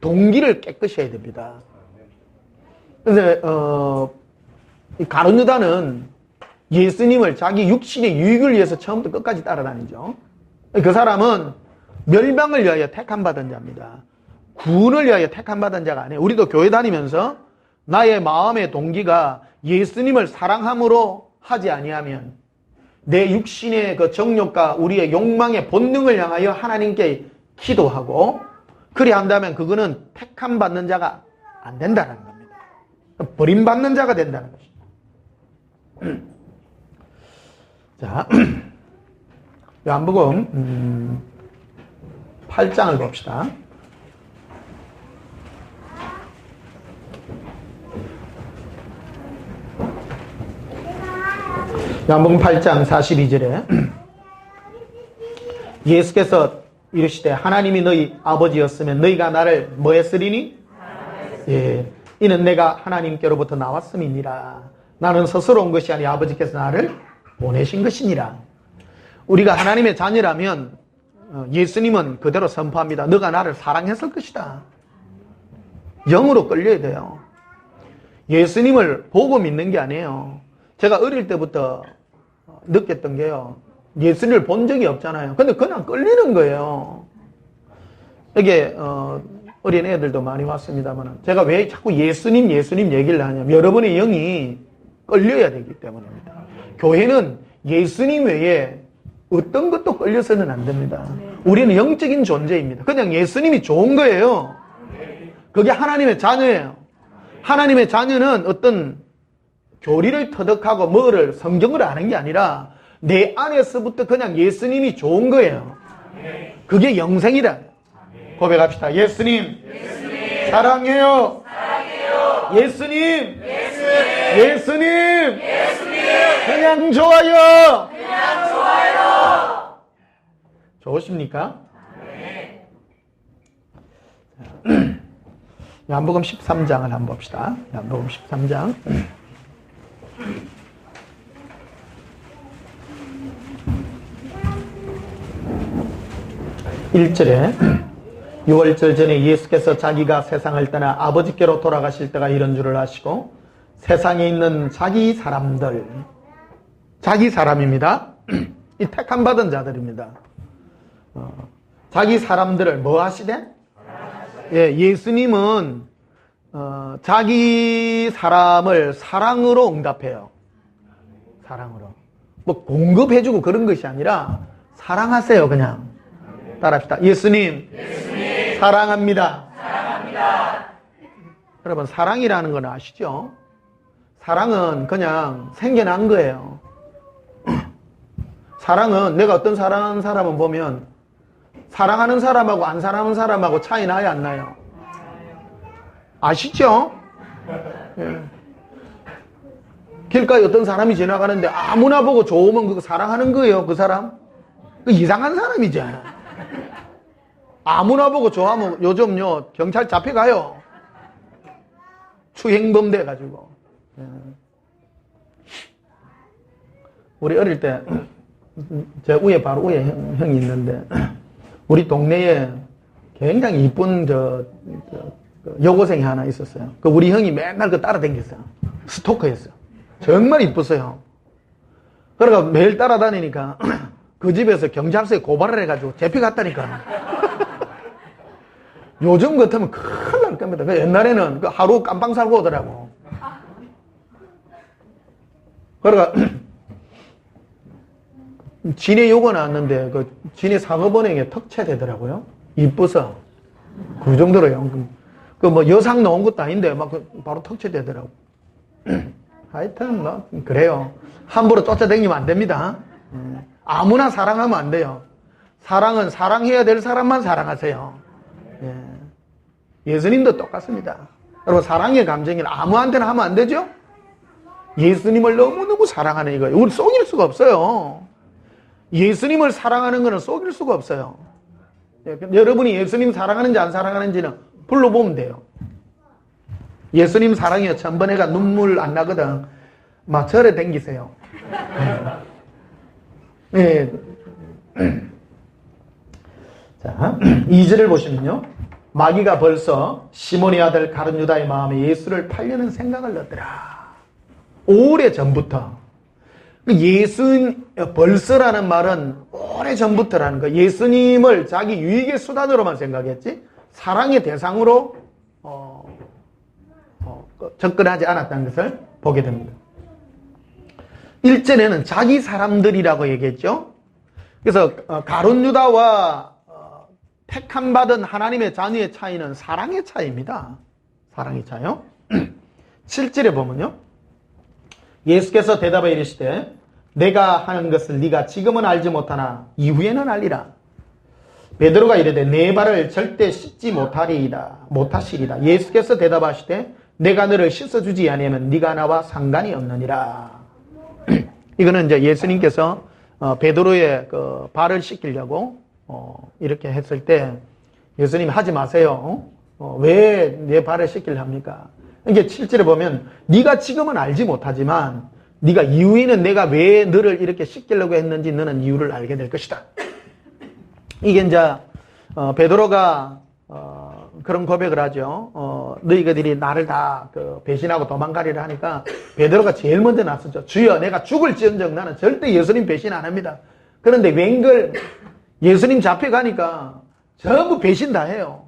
동기를 깨끗이 해야 됩니다. 그래서 가룟 유다는 예수님을 자기 육신의 유익을 위해서 처음부터 끝까지 따라다니죠. 그 사람은 멸망을 위하여 택함받은 자입니다. 구원을 위하여 택함받은 자가 아니에요. 우리도 교회 다니면서 나의 마음의 동기가 예수님을 사랑함으로 하지 아니하면 내 육신의 그 정욕과 우리의 욕망의 본능을 향하여 하나님께 기도하고 그리 한다면 그거는 택함받는 자가 안 된다는 겁니다. 버림받는 자가 된다는 것입니다. 자, 요한복음 8장을 봅시다. 요한복음 8장 42절에 예수께서 이르시되 하나님이 너희 아버지였으면 너희가 나를 뭐 했으리니? 예, 이는 내가 하나님께로부터 나왔음이니라. 나는 스스로 온 것이 아니 아버지께서 나를 보내신 것이니라. 우리가 하나님의 자녀라면 예수님은 그대로 선포합니다. 너가 나를 사랑했을 것이다. 영으로 끌려야 돼요. 예수님을 보고 믿는 게 아니에요. 제가 어릴 때부터 느꼈던 게요. 예수님을 본 적이 없잖아요. 근데 그냥 끌리는 거예요. 이게 어린 애들도 많이 왔습니다만 제가 왜 자꾸 예수님 얘기를 하냐면 여러분의 영이 끌려야 되기 때문입니다. 교회는 예수님 외에 어떤 것도 끌려서는 안 됩니다. 우리는 영적인 존재입니다. 그냥 예수님이 좋은 거예요. 그게 하나님의 자녀예요. 하나님의 자녀는 어떤 교리를 터득하고 뭐를 성경을 아는 게 아니라 내 안에서부터 그냥 예수님이 좋은 거예요. 그게 영생이다. 고백합시다. 예수님, 사랑해요. 예수님, 그냥 좋아요. 좋으십니까? 요한복음 13장을 한번 봅시다. 요한복음 13장. 1절에 6월절 전에 예수께서 자기가 세상을 떠나 아버지께로 돌아가실 때가 이런 줄을 아시고 세상에 있는 자기 사람들, 자기 사람입니다. 이 택함 받은 자들입니다. 자기 사람들을 뭐 하시대? 예, 예수님은 자기 사람을 사랑으로 응답해요. 사랑으로. 뭐 공급해주고 그런 것이 아니라 사랑하세요. 그냥 따라합시다. 예수님, 사랑합니다. 여러분, 사랑이라는 건 아시죠? 사랑은 그냥 생겨난 거예요. 사랑은 내가 어떤 사랑하는 사람은 보면 사랑하는 사람하고 안 사랑하는 사람하고 차이 나요, 안 나요? 아시죠? 예. 길가에 어떤 사람이 지나가는데 아무나 보고 좋으면 그거 사랑하는 거예요, 그 사람? 그 이상한 사람이잖아. 아무나 보고 좋아하면 요즘요, 경찰 잡혀가요. 추행범 돼가지고. 예. 우리 어릴 때, 제 바로 위에 형이 있는데, 우리 동네에 굉장히 이쁜 여고생이 하나 있었어요. 그 우리 형이 맨날 그 따라다녔어요. 스토커였어요. 정말 이뻤어요. 그러니까 매일 따라다니니까 그 집에서 경찰서에 고발을 해가지고 잡혀갔다니까. 요즘 같으면 큰일 날 겁니다. 옛날에는 하루 깜빵 살고 오더라고. 그러니까 진해 요거 나왔는데 그 진해 상업은행에 특채되더라고요. 이뻐서 그 정도로요. 그 뭐 여상 나온 것도 아닌데 막 바로 특채되더라고. 하여튼 뭐 그래요. 함부로 쫓아다니면 안 됩니다. 아무나 사랑하면 안 돼요. 사랑은 사랑해야 될 사람만 사랑하세요. 예. 예수님도 똑같습니다. 여러분, 사랑의 감정을 아무한테나 하면 안 되죠? 예수님을 너무너무 사랑하는 이거예요. 우리 속일 수가 없어요. 예수님을 사랑하는 것은 속일 수가 없어요. 여러분이 예수님 사랑하는지 안 사랑하는지는 불러보면 돼요. 예수님 사랑이요. 천번에가 눈물 안 나거든. 막 절에 댕기세요. 네. 자, 2절을 보시면요. 마귀가 벌써 시몬의 아들 가룟 유다의 마음에 예수를 팔려는 생각을 넣더라. 오래 전부터. 벌써라는 말은 오래 전부터라는 거. 예수님을 자기 유익의 수단으로만 생각했지 사랑의 대상으로 접근하지 않았다는 것을 보게 됩니다. 1절에는 자기 사람들이라고 얘기했죠. 그래서 가룟 유다와 택함 받은 하나님의 자녀의 차이는 사랑의 차이입니다. 사랑의 차이요. 7절에 보면요. 예수께서 대답하여 이르시되 내가 하는 것을 네가 지금은 알지 못하나 이후에는 알리라. 베드로가 이르되 내 발을 절대 씻지 못하시리다. 예수께서 대답하시되 내가 너를 씻어주지 아니하면 네가 나와 상관이 없느니라. 이거는 이제 예수님께서 베드로의 그 발을 씻기려고 이렇게 했을 때 예수님이 하지 마세요. 왜 내 발을 씻기려 합니까? 이게 7절에 보면 네가 지금은 알지 못하지만 네가 이후에는 내가 왜 너를 이렇게 씻기려고 했는지 너는 이유를 알게 될 것이다. 이게 이제 베드로가 그런 고백을 하죠. 너희들이 나를 다 배신하고 도망가리라 하니까 베드로가 제일 먼저 나섰죠. 주여 내가 죽을지언정 나는 절대 예수님 배신 안 합니다. 그런데 웬걸 예수님 잡혀가니까 전부 배신 다 해요.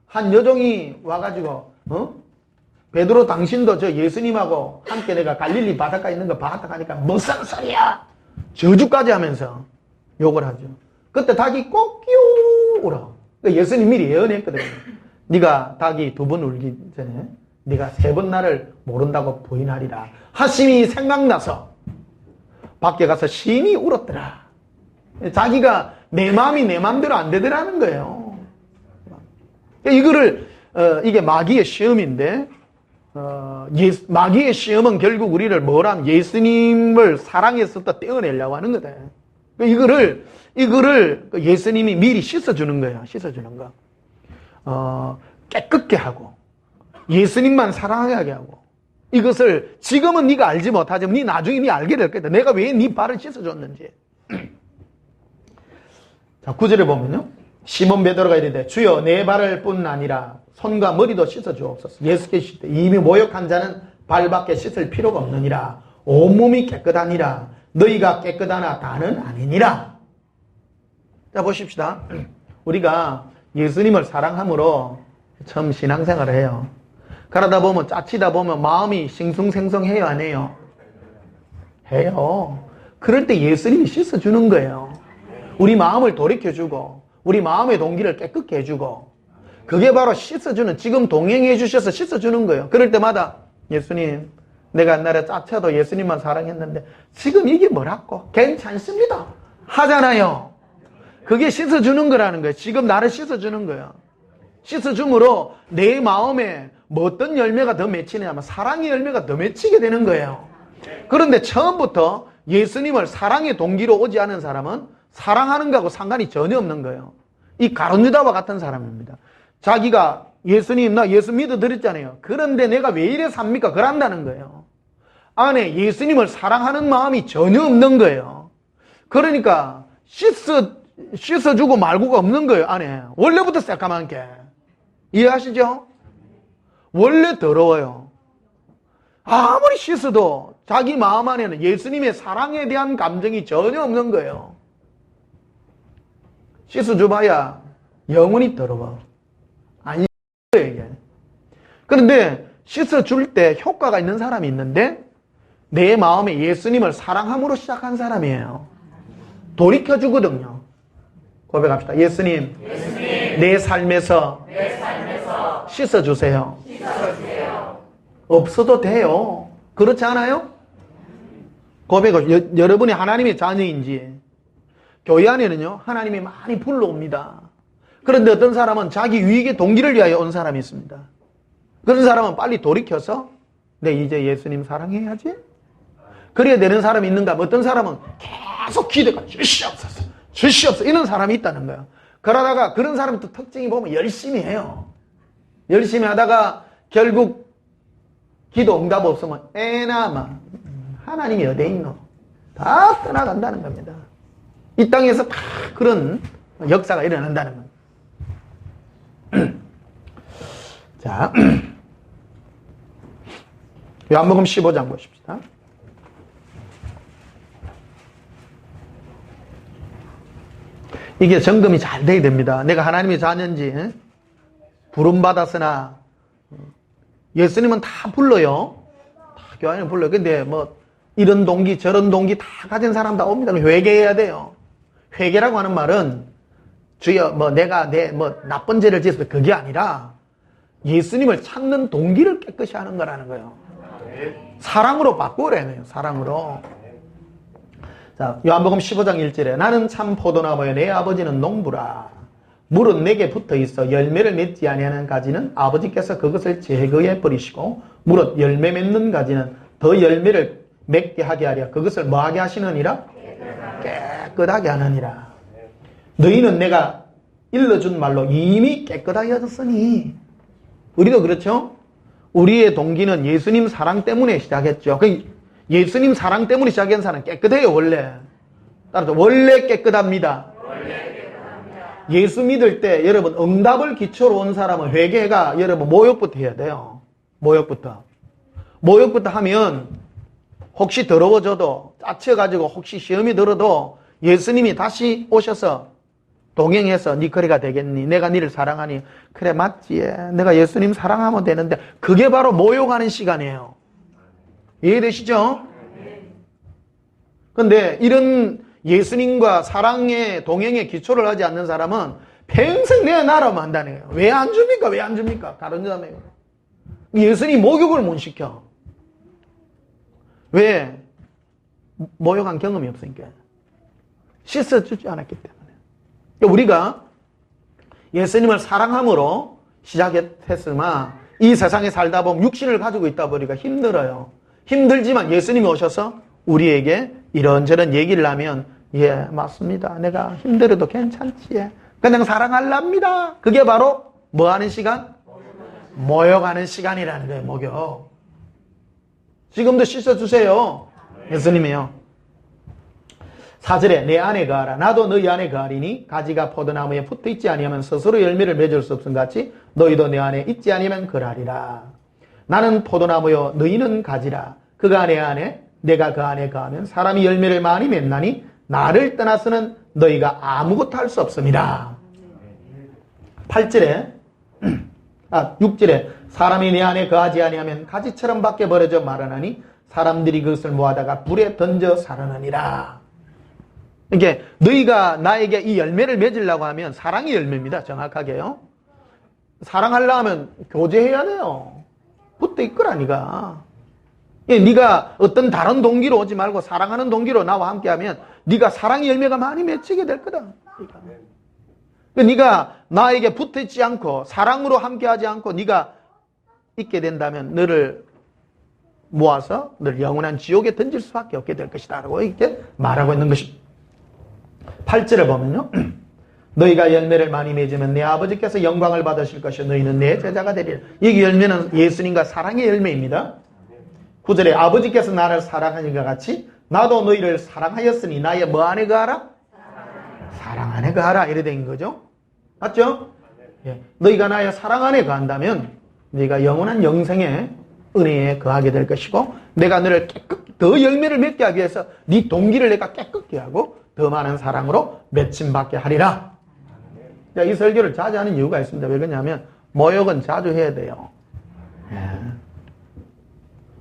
한 여종이 와가지고 베드로 당신도 저 예수님하고 함께 내가 갈릴리 바닷가에 있는 거 봤다 하니까 무슨 소리야 저주까지 하면서 욕을 하죠. 그때 닭이 꼭 끼우 울어. 그러니까 예수님 미리 예언했거든요. 네가 닭이 2번 울기 전에 네가 3번 나를 모른다고 부인하리라 하심이 생각나서 밖에 가서 심히 울었더라. 자기가 내 마음이 내 마음대로 안 되더라는 거예요. 이게 마귀의 시험인데 마귀의 시험은 결국 우리를 뭐란 예수님을 사랑에서부터 떼어내려고 하는 거다. 이거를 예수님이 미리 씻어주는 거예요. 씻어주는 거. 깨끗게 하고 예수님만 사랑하게 하고 이것을 지금은 네가 알지 못하지만 네 나중에 네 알게 될 거다. 내가 왜 네 발을 씻어줬는지. 자, 9절에 보면요. 시몬 베드로가 이르되 주여 내 발을 뿐 아니라 손과 머리도 씻어주옵소서. 예수께서 이르시되 이미 모욕한 자는 발밖에 씻을 필요가 없느니라. 온몸이 깨끗하니라. 너희가 깨끗하나 다는 아니니라. 자, 보십시다. 우리가 예수님을 사랑함으로 처음 신앙생활을 해요. 그러다 보면 짜치다 보면 마음이 싱숭생숭해요, 안 해요? 해요. 그럴 때 예수님이 씻어주는 거예요. 우리 마음을 돌이켜주고 우리 마음의 동기를 깨끗게 해주고 그게 바로 씻어주는, 지금 동행해 주셔서 씻어주는 거예요. 그럴 때마다 예수님, 내가 옛날에 짜쳐도 예수님만 사랑했는데 지금 이게 뭐라고? 괜찮습니다 하잖아요. 그게 씻어주는 거라는 거예요. 지금 나를 씻어주는 거예요. 씻어줌으로 내 마음에 뭐 어떤 열매가 더 맺히냐면 사랑의 열매가 더 맺히게 되는 거예요. 그런데 처음부터 예수님을 사랑의 동기로 오지 않은 사람은 사랑하는 거하고 상관이 전혀 없는 거예요. 이 가룟 유다와 같은 사람입니다. 자기가 예수님 나 예수 믿어드렸잖아요. 그런데 내가 왜 이래 삽니까? 그런다는 거예요. 안에 예수님을 사랑하는 마음이 전혀 없는 거예요. 그러니까 씻어주고 말고가 없는 거예요. 안에 원래부터 새까만 게 이해하시죠? 원래 더러워요. 아무리 씻어도 자기 마음 안에는 예수님의 사랑에 대한 감정이 전혀 없는 거예요. 씻어줘봐야 영원히 더러워. 아니, 이게. 그런데 씻어줄 때 효과가 있는 사람이 있는데 내 마음에 예수님을 사랑함으로 시작한 사람이에요. 돌이켜주거든요. 고백합시다. 예수님, 내 삶에서 씻어주세요. 없어도 돼요. 그렇지 않아요? 고백을 여러분이 하나님의 자녀인지 교회 안에는요, 하나님이 많이 불러옵니다. 그런데 어떤 사람은 자기 유익의 동기를 위하여 온 사람이 있습니다. 그런 사람은 빨리 돌이켜서 내 이제 예수님 사랑해야지. 그래야 되는 사람이 있는가? 어떤 사람은 계속 기대가 주시옵소서 이런 사람이 있다는 거예요. 그러다가 그런 사람 또 특징이 보면 열심히 해요. 열심히 하다가 결국 기도 응답 없으면 에나마 하나님이 어디에 있노? 다 떠나간다는 겁니다. 이 땅에서 다 그런 역사가 일어난다는 겁니다. 자, 요한복음 15장 보십시다. 이게 점검이 잘 돼야 됩니다. 내가 하나님의 자녀인지 부름받았으나 예수님은 다 불러요. 다 교회는 불러요. 근데 뭐 이런 동기 저런 동기 다 가진 사람 다 옵니다. 회개해야 돼요. 회개라고 하는 말은 주여 뭐 내가 내 뭐 나쁜 죄를 지었을 때 그게 아니라 예수님을 찾는 동기를 깨끗이 하는 거라는 거예요. 사랑으로 바꾸라는 거예요. 사랑으로. 자, 요한복음 15장 1절에 나는 참 포도나무요 내 아버지는 농부라. 물은 내게 붙어 있어 열매를 맺지 아니하는 가지는 아버지께서 그것을 제거해 버리시고 무릇 열매 맺는 가지는 더 열매를 맺게 하게 하려 그것을 뭐하게 하시느니라? 깨끗하게 하느니라. 너희는 내가 일러준 말로 이미 깨끗하여졌으니. 우리도 그렇죠? 우리의 동기는 예수님 사랑 때문에 시작했죠. 예수님 사랑 때문에 시작한 사람은 깨끗해요, 원래. 따라서 원래 깨끗합니다. 예수 믿을 때 여러분 응답을 기초로 온 사람은 회개가 여러분 모욕부터 해야 돼요. 모욕부터 하면 혹시 더러워져도 짜쳐가지고 혹시 시험이 들어도 예수님이 다시 오셔서 동행해서 네 거리가 되겠니? 내가 니를 사랑하니. 그래 맞지. 내가 예수님 사랑하면 되는데 그게 바로 모욕하는 시간이에요. 이해되시죠? 근데 이런 예수님과 사랑의 동행의 기초를 하지 않는 사람은 평생 내 나라만 한다는 거예요. 왜 안 줍니까? 왜 안 줍니까? 다른 사람에게. 예수님 목욕을 못 시켜. 왜? 모욕한 경험이 없으니까. 씻어주지 않았기 때문에. 그러니까 우리가 예수님을 사랑함으로 시작했으나 이 세상에 살다 보면 육신을 가지고 있다 보니까 힘들어요. 힘들지만 예수님이 오셔서 우리에게 이런저런 얘기를 하면 예 맞습니다. 내가 힘들어도 괜찮지. 그냥 사랑할랍니다. 그게 바로 뭐 하는 시간? 모욕하는 시간이라는 거예요. 목욕. 지금도 씻어주세요. 예수님이요. 4절에 내 안에 거하라. 나도 너희 안에 거하리니 가지가 포도나무에 붙어있지 아니하면 스스로 열매를 맺을 수 없음 같이 너희도 내 안에 있지 아니하면 그러하리라. 나는 포도나무요 너희는 가지라. 그가 내 안에 내가 그 안에 거하면 사람이 열매를 많이 맺나니 나를 떠나서는 너희가 아무것도 할 수 없습니다. 6절에 사람이 내 안에 거하지 아니하면 가지처럼 밖에 버려져 마르나니 사람들이 그것을 모아다가 불에 던져 살아나니라. 이게 너희가 나에게 이 열매를 맺으려고 하면 사랑의 열매입니다. 정확하게요. 사랑하려고 하면 교제해야 돼요. 붙어 있거라니까. 네가 어떤 다른 동기로 오지 말고 사랑하는 동기로 나와 함께하면 네가 사랑의 열매가 많이 맺히게 될 거다. 네가 나에게 붙어있지 않고 사랑으로 함께하지 않고 네가 있게 된다면 너를 모아서 늘 영원한 지옥에 던질 수밖에 없게 될 것이다 라고 이렇게 말하고 있는 것입니다. 8절을 보면요. 너희가 열매를 많이 맺으면 내 아버지께서 영광을 받으실 것이요 너희는 내 제자가 되리라. 이 열매는 예수님과 사랑의 열매입니다. 9절에 아버지께서 나를 사랑하신 것 같이 나도 너희를 사랑하였으니 나의 뭐 안에 거하라? 사랑 안에 거하라. 이래 된 거죠. 맞죠? 예. 너희가 나의 사랑 안에 거한다면 너희가 영원한 영생의 은혜에 거하게 될 것이고 내가 너를 더 열매를 맺게 하기 위해서 네 동기를 내가 깨끗게 하고 더 많은 사랑으로 맺힘받게 하리라. 이 설교를 자주 하는 이유가 있습니다. 왜 그러냐면 모욕은 자주 해야 돼요. 예.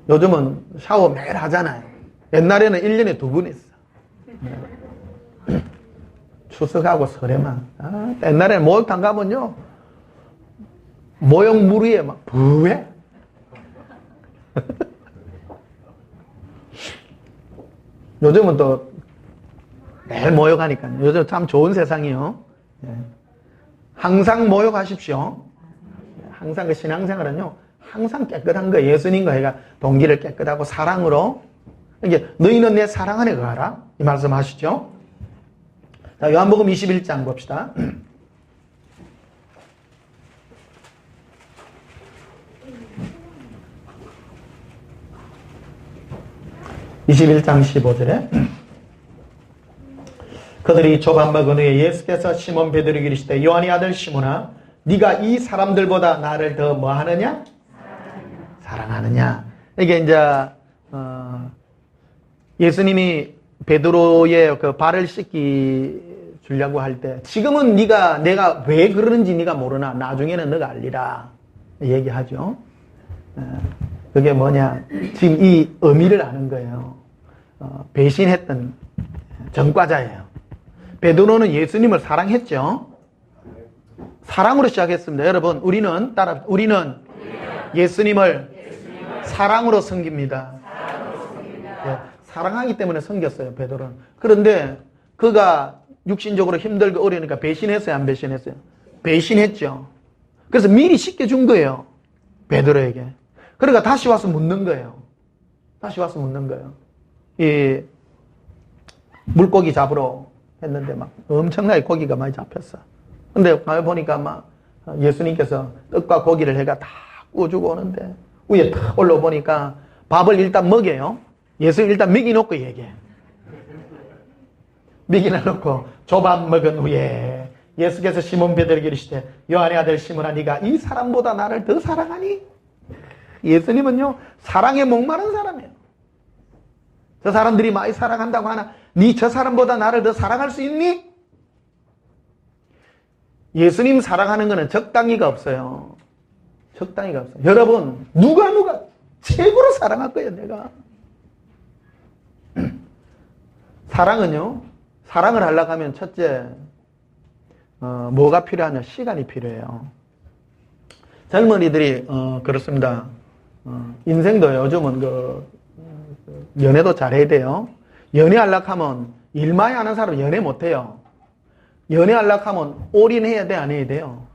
요즘은 샤워 매일 하잖아요. 옛날에는 1년에 2번 했어. 추석하고 설에만. 옛날에는 목욕탕 가면요. 모욕 물 위에 막 부해. 요즘은 또 매일 모욕하니까요. 요즘 참 좋은 세상이요. 예. 항상 모욕하십시오. 항상 그 신앙생활은요, 항상 깨끗한 거예요. 예수님과 해가 동기를 깨끗하고 사랑으로. 이게 너희는 내 사랑 안에 거하라. 이 말씀 하시죠. 자, 요한복음 21장 봅시다. 21장 15절에 그들이 좁밥 먹은 후에 예수께서 시몬 베드로에게 이르시되 요한의 아들 시몬아 네가 이 사람들보다 나를 더 뭐하느냐? 사랑하느냐? 이게 이제 예수님이 베드로의 그 발을 씻기 주려고 할 때 지금은 내가 왜 그러는지 네가 모르나 나중에는 너가 알리라 얘기하죠. 그게 뭐냐? 지금 이 의미를 아는 거예요. 배신했던 전과자예요. 베드로는 예수님을 사랑했죠. 사랑으로 시작했습니다. 여러분, 우리는 예수님을 사랑으로 섬깁니다. 예, 사랑하기 때문에 섬겼어요, 베드로는. 그런데 그가 육신적으로 힘들고 어려우니까 배신했어요, 안 배신했어요? 배신했죠. 그래서 미리 씻겨준 거예요, 베드로에게. 그러니까 다시 와서 묻는 거예요. 이 물고기 잡으러 했는데 막 엄청나게 고기가 많이 잡혔어. 근데 가만 보니까 막 예수님께서 떡과 고기를 해가 다 구워주고 오는데 위에 탁 올라보니까 밥을 일단 먹여요. 예수님 일단 먹이놓고 얘기해. 먹이놓고 조밥 먹은 후에 예수께서 시몬 베드로에게 이르시되 요한의 아들 시몬아 네가 이 사람보다 나를 더 사랑하니? 예수님은요 사랑에 목마른 사람이에요. 저 사람들이 많이 사랑한다고 하나 네 저 사람보다 나를 더 사랑할 수 있니? 예수님 사랑하는 거는 적당히가 없어요. 적당히가 없어요. 여러분 누가 최고로 사랑할 거예요 내가. 사랑은요 사랑을 하려고 하면 첫째 뭐가 필요하냐? 시간이 필요해요. 젊은이들이 그렇습니다. 인생도 요즘은 연애도 잘해야 돼요. 연애하려고 하면 일 많이 하는 사람은 연애 못해요. 연애하려고 하면 올인해야 돼, 안 해야 돼요?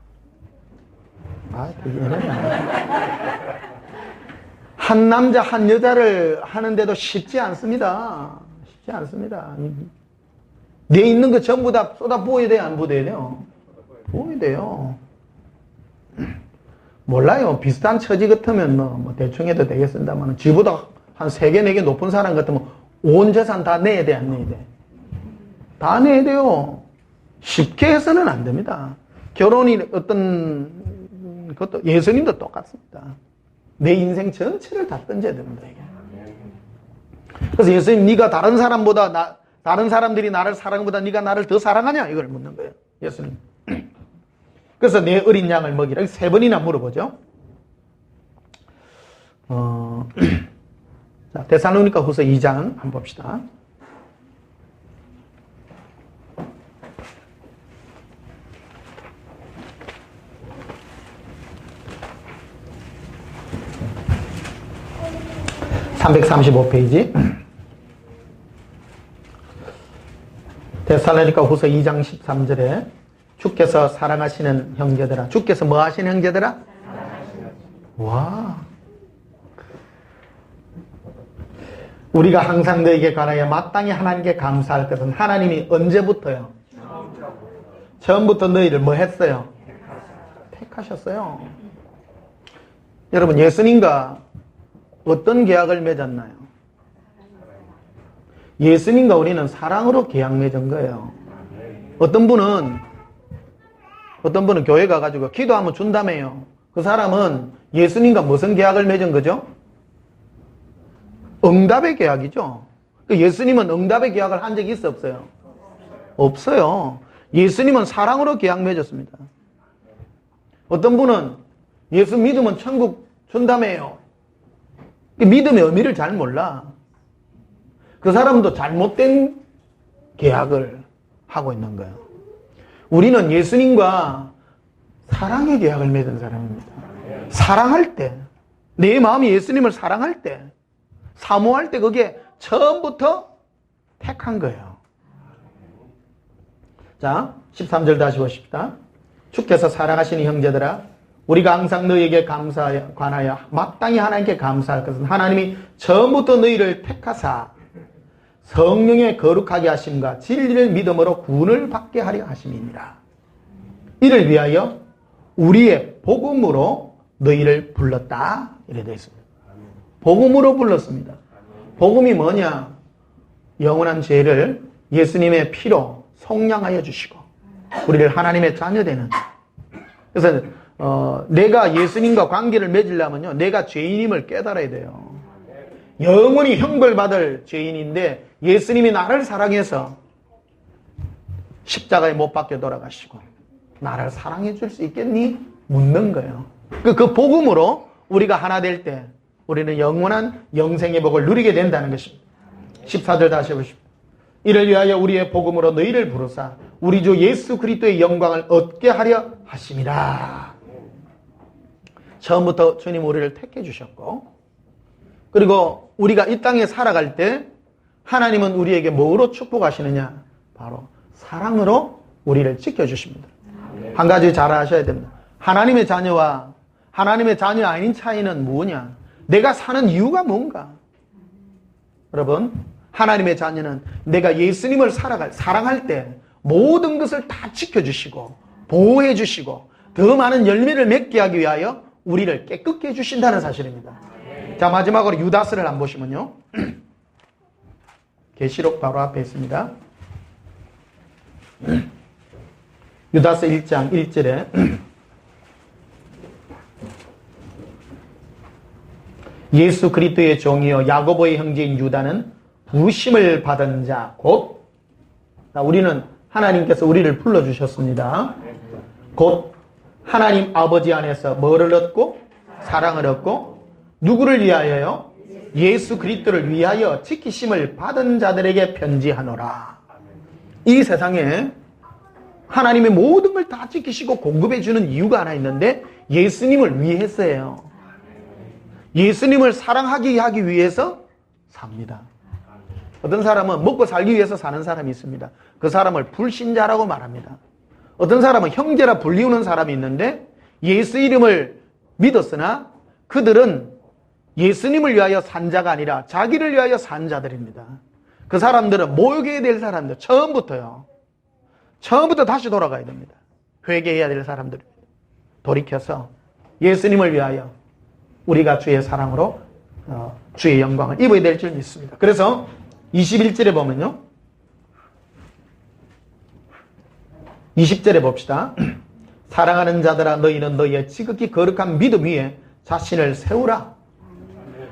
연애는 안 해요. 한 남자, 한 여자를 하는데도 쉽지 않습니다. 쉽지 않습니다. 내 있는 거 전부 다 쏟아 부어야 돼요, 안 부어야 돼요? 부어야 돼요. 몰라요. 비슷한 처지 같으면 뭐 대충 해도 되겠습니다만 지보다 한 3개, 4개 높은 사람 같으면 온 재산 다 내야 돼, 안 내야 돼? 다 내야 돼요. 쉽게 해서는 안 됩니다. 결혼이 어떤 것도 예수님도 똑같습니다. 내 인생 전체를 다 던져야 됩니다. 이게. 그래서 예수님 네가 다른 사람들이 나를 사랑보다 네가 나를 더 사랑하냐? 이걸 묻는 거예요. 예수님. 그래서 내 어린 양을 먹이라 3번이나 물어보죠. 자, 데살로니가 후서 2장 한번 봅시다. (335페이지) 데살로니가 후서 2장 13절에 주께서 사랑하시는 형제들아. 주께서 뭐 하시는 형제들아? 와. 우리가 항상 너에게 관하여 마땅히 하나님께 감사할 것은 하나님이 언제부터요? 처음부터 너희를 뭐 했어요? 택하셨어요. 여러분 예수님과 어떤 계약을 맺었나요? 예수님과 우리는 사랑으로 계약 맺은 거예요. 어떤 분은 교회 가가지고 기도하면 준다며요. 그 사람은 예수님과 무슨 계약을 맺은 거죠? 응답의 계약이죠. 예수님은 응답의 계약을 한 적이 있어 없어요? 없어요. 예수님은 사랑으로 계약 맺었습니다. 어떤 분은 예수 믿으면 천국 준다며요. 믿음의 의미를 잘 몰라. 그 사람도 잘못된 계약을 하고 있는 거예요. 우리는 예수님과 사랑의 계약을 맺은 사람입니다. 사랑할 때, 내 마음이 예수님을 사랑할 때, 사모할 때 그게 처음부터 택한 거예요. 자, 13절 다시 보십시다. 주께서 사랑하시는 형제들아, 우리가 항상 너희에게 관하여 마땅히 하나님께 감사할 것은 하나님이 처음부터 너희를 택하사 성령에 거룩하게 하심과 진리를 믿음으로 구원을 받게 하려 하심이니라. 이를 위하여 우리의 복음으로 너희를 불렀다. 이래 되어 있습니다. 복음으로 불렀습니다. 복음이 뭐냐? 영원한 죄를 예수님의 피로 속량하여 주시고 우리를 하나님의 자녀되는. 그래서 내가 예수님과 관계를 맺으려면요, 내가 죄인임을 깨달아야 돼요. 영원히 형벌받을 죄인인데 예수님이 나를 사랑해서 십자가에 못 박혀 돌아가시고 나를 사랑해 줄 수 있겠니? 묻는 거예요. 그 복음으로 우리가 하나 될 때 우리는 영원한 영생의 복을 누리게 된다는 것입니다. 14절 다시 보십시오. 이를 위하여 우리의 복음으로 너희를 부르사 우리 주 예수 그리스도의 영광을 얻게 하려 하심이라. 처음부터 주님 우리를 택해 주셨고, 그리고 우리가 이 땅에 살아갈 때 하나님은 우리에게 뭐로 축복하시느냐? 바로 사랑으로 우리를 지켜주십니다. 한 가지 잘 아셔야 됩니다. 하나님의 자녀와 하나님의 자녀 아닌 차이는 뭐냐? 내가 사는 이유가 뭔가? 여러분, 하나님의 자녀는 내가 예수님을 사랑할 때 모든 것을 다 지켜주시고 보호해 주시고 더 많은 열매를 맺게 하기 위하여 우리를 깨끗게 해주신다는 사실입니다. 자, 마지막으로 유다스를 한번 보시면요. 계시록 바로 앞에 있습니다. 유다스 1장 1절에 예수 그리스도의 종이요 야고보의 형제인 유다는 부심을 받은 자 곧, 우리는 하나님께서 우리를 불러주셨습니다. 곧 하나님 아버지 안에서 뭐를 얻고? 사랑을 얻고 누구를 위하여요? 예수 그리스도를 위하여 지키심을 받은 자들에게 편지하노라. 이 세상에 하나님의 모든 걸 다 지키시고 공급해 주는 이유가 하나 있는데 예수님을 위해서예요. 예수님을 사랑하게 하기 위해서 삽니다. 어떤 사람은 먹고 살기 위해서 사는 사람이 있습니다. 그 사람을 불신자라고 말합니다. 어떤 사람은 형제라 불리우는 사람이 있는데 예수 이름을 믿었으나 그들은 예수님을 위하여 산 자가 아니라 자기를 위하여 산 자들입니다. 그 사람들은 모욕해야 될 사람들, 처음부터 다시 돌아가야 됩니다. 회개해야 될 사람들입니다. 돌이켜서 예수님을 위하여 우리가 주의 사랑으로 주의 영광을 입어야 될 줄 믿습니다. 그래서 21절에 보면요, 20절에 봅시다. 사랑하는 자들아 너희는 너희의 지극히 거룩한 믿음 위에 자신을 세우라.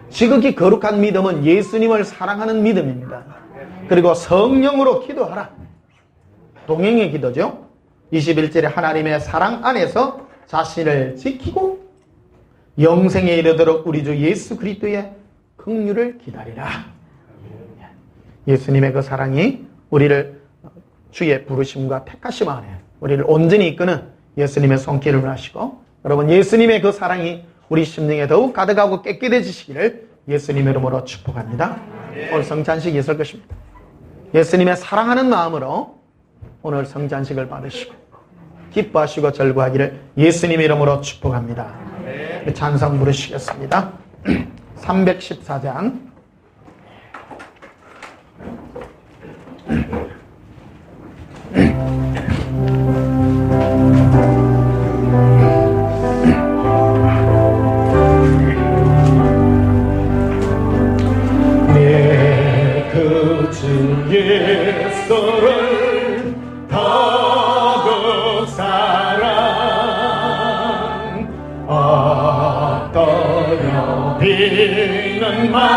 지극히 거룩한 믿음은 예수님을 사랑하는 믿음입니다. 그리고 성령으로 기도하라. 동행의 기도죠. 21절에 하나님의 사랑 안에서 자신을 지키고 영생에 이르도록 우리 주 예수 그리스도의 긍휼을 기다리라. 예수님의 그 사랑이 우리를 주의 부르심과 택하심 안에 우리를 온전히 이끄는 예수님의 손길을 하시고, 여러분 예수님의 그 사랑이 우리 심령에 더욱 가득하고 깨끗해지시기를 예수님 이름으로 축복합니다. 오늘 성찬식이 있을 것입니다. 예수님의 사랑하는 마음으로 오늘 성찬식을 받으시고 기뻐하시고 절구하기를 예수님 이름으로 축복합니다. 찬송 부르시겠습니다. 314장 내 그 주 예수를 더욱 사랑 어떠려 비는 말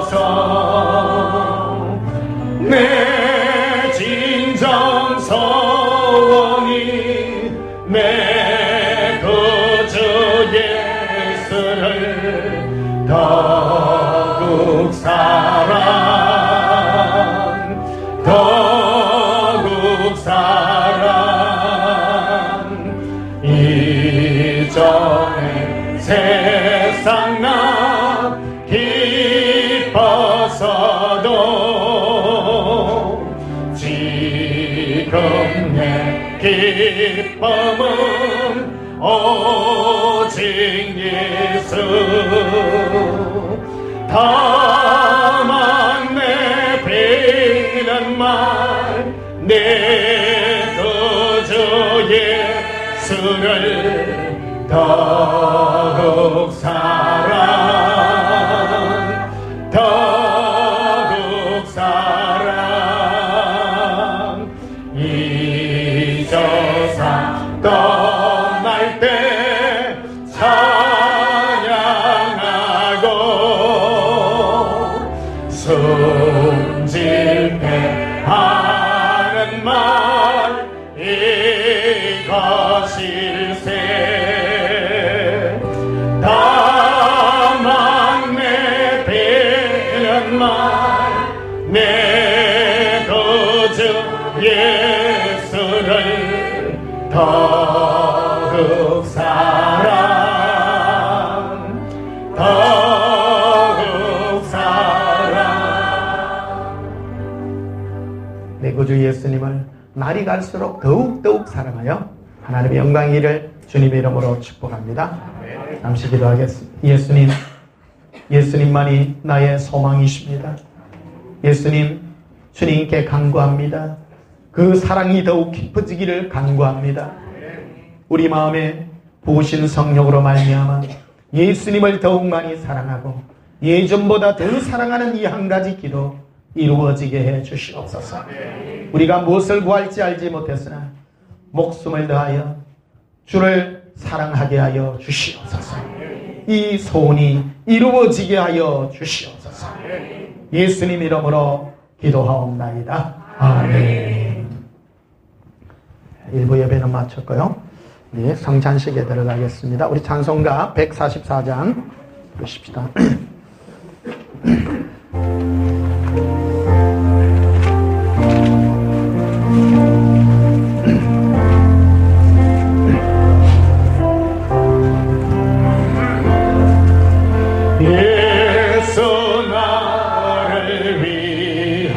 들어서서 내 진정 소원이 내 구주 예수를 더욱 사랑 더욱 사랑 이전에 세상 나 기쁨은 오직 예수. 다만 내 비는 말 내 구주 예수를 더욱 사랑, 더욱 사랑. 이 세상 떠날 때 찬양하고 승진해 하는 말 이것일세. 다만 내 비는 말 내 구주 예수를 더욱 사랑, 더욱 사랑. 내 구주 예수님을 날이 갈수록 더욱 사랑하여 하나님의 영광의 일을 주님의 이름으로 축복합니다. 잠시 기도하겠습니다. 예수님, 예수님만이 나의 소망이십니다. 예수님, 주님께 간구합니다. 그 사랑이 더욱 깊어지기를 간구합니다. 우리 마음에 부으신 성령으로 말미암아 예수님을 더욱 많이 사랑하고 예전보다 더 사랑하는 이 한 가지 기도 이루어지게 해 주시옵소서. 우리가 무엇을 구할지 알지 못했으나 목숨을 다하여 주를 사랑하게 하여 주시옵소서. 이 소원이 이루어지게 하여 주시옵소서. 예수님 이름으로 기도하옵나이다. 아멘. 일부 예배는 마쳤고요. 네, 성찬식에 들어가겠습니다. 우리 찬송가 144장 보십시다. 예수 나를 위하여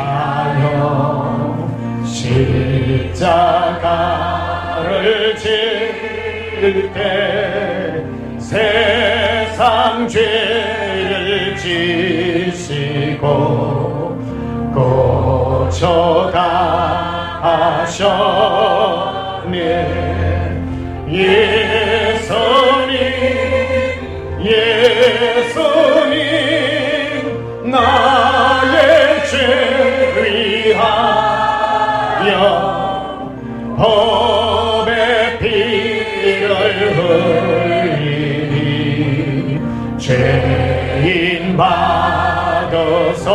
십자가를 질 때 세상 죄를 지시고 고쳐다 하셨네. 예수님 나의 죄 위하여 법의 피를 흘리니 죄인 받으소서.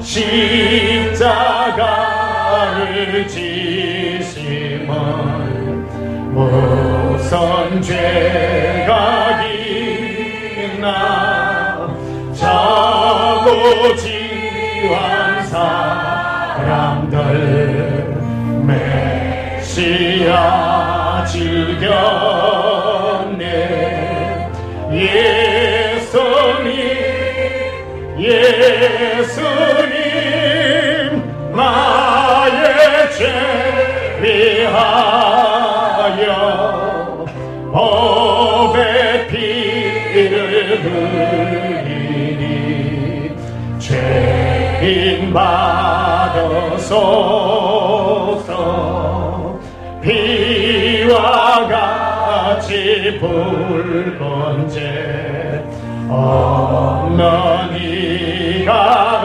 십자가를 지심은 무슨 죄가 있나. 자고지한 사람들 메시아 즐겼네. 예수님 나의 죄 위하여 법의 피를 흘리니 죄인 받으소서. 피와 같이 붉은 죄 없는 이가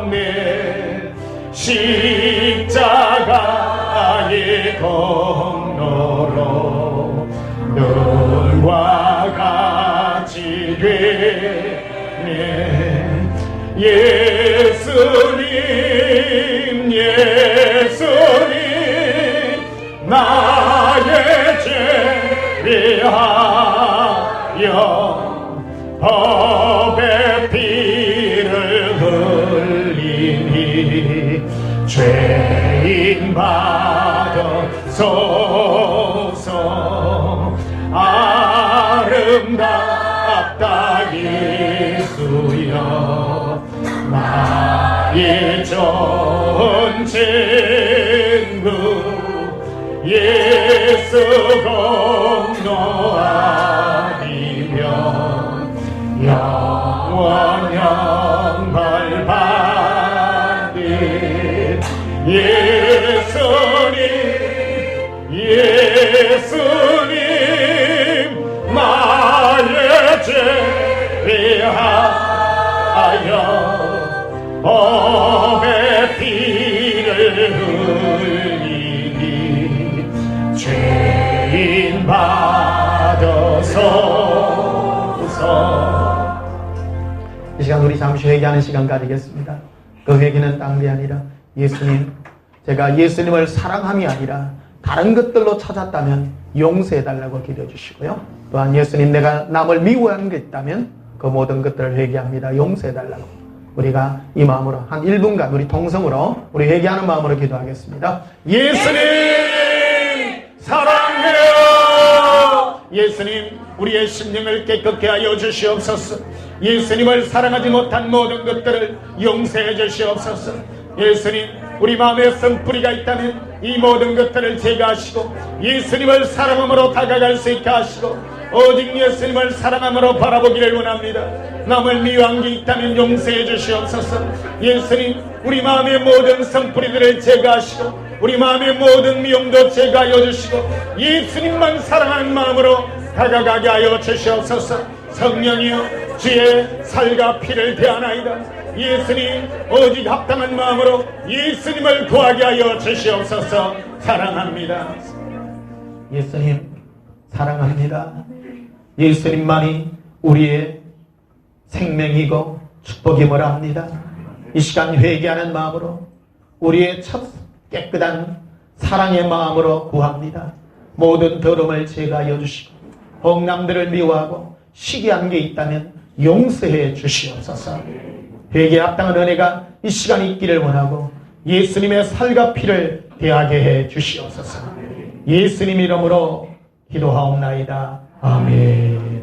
없네. 십자가의 공로로 눈과 같이 되네. 예수님 나의 죄 위하여 법의 피를 흘리니 죄인 받으소서. 아름답다 예수여 나의 예전 친구 예수 공로 아니면 영원형 벌받은 예수님 나의 죄하여 법의 피를 흘리니 죄인 받으소서. 이 시간 우리 잠시 회개하는 시간 가지겠습니다. 그 회개는 딴 게 아니라 예수님, 제가 예수님을 사랑함이 아니라 다른 것들로 찾았다면 용서해달라고 기도해 주시고요. 또한 예수님, 내가 남을 미워하는 게 있다면 그 모든 것들을 회개합니다. 용서해달라고. 우리가 이 마음으로 한 1분간 우리 통성으로 우리 회개하는 마음으로 기도하겠습니다. 예수님 사랑해요. 예수님, 우리의 심령을 깨끗게 하여 주시옵소서. 예수님을 사랑하지 못한 모든 것들을 용서해 주시옵소서. 예수님, 우리 마음에 쓴뿌리가 있다면 이 모든 것들을 제거하시고 예수님을 사랑함으로 다가갈 수 있게 하시고 오직 예수님을 사랑함으로 바라보기를 원합니다. 남을 미워한 게 있다면 용서해 주시옵소서. 예수님, 우리 마음의 모든 쓴뿌리들을 제거하시고 우리 마음의 모든 미움도 제거하여 주시고 예수님만 사랑하는 마음으로 다가가게 하여 주시옵소서. 성령이여, 주의 살과 피를 대하나이다. 예수님, 오직 합당한 마음으로 예수님을 구하게 하여 주시옵소서. 사랑합니다. 예수님, 사랑합니다. 예수님만이 우리의 생명이고 축복임을 압니다. 이 시간 회개하는 마음으로 우리의 첫 깨끗한 사랑의 마음으로 구합니다. 모든 더러움을 제거하여 주시고 홍남들을 미워하고 시기한 게 있다면 용서해 주시옵소서. 회개에 합당한 은혜가 이 시간에 있기를 원하고 예수님의 살과 피를 대하게 해 주시옵소서. 예수님 이름으로 기도하옵나이다. 아멘.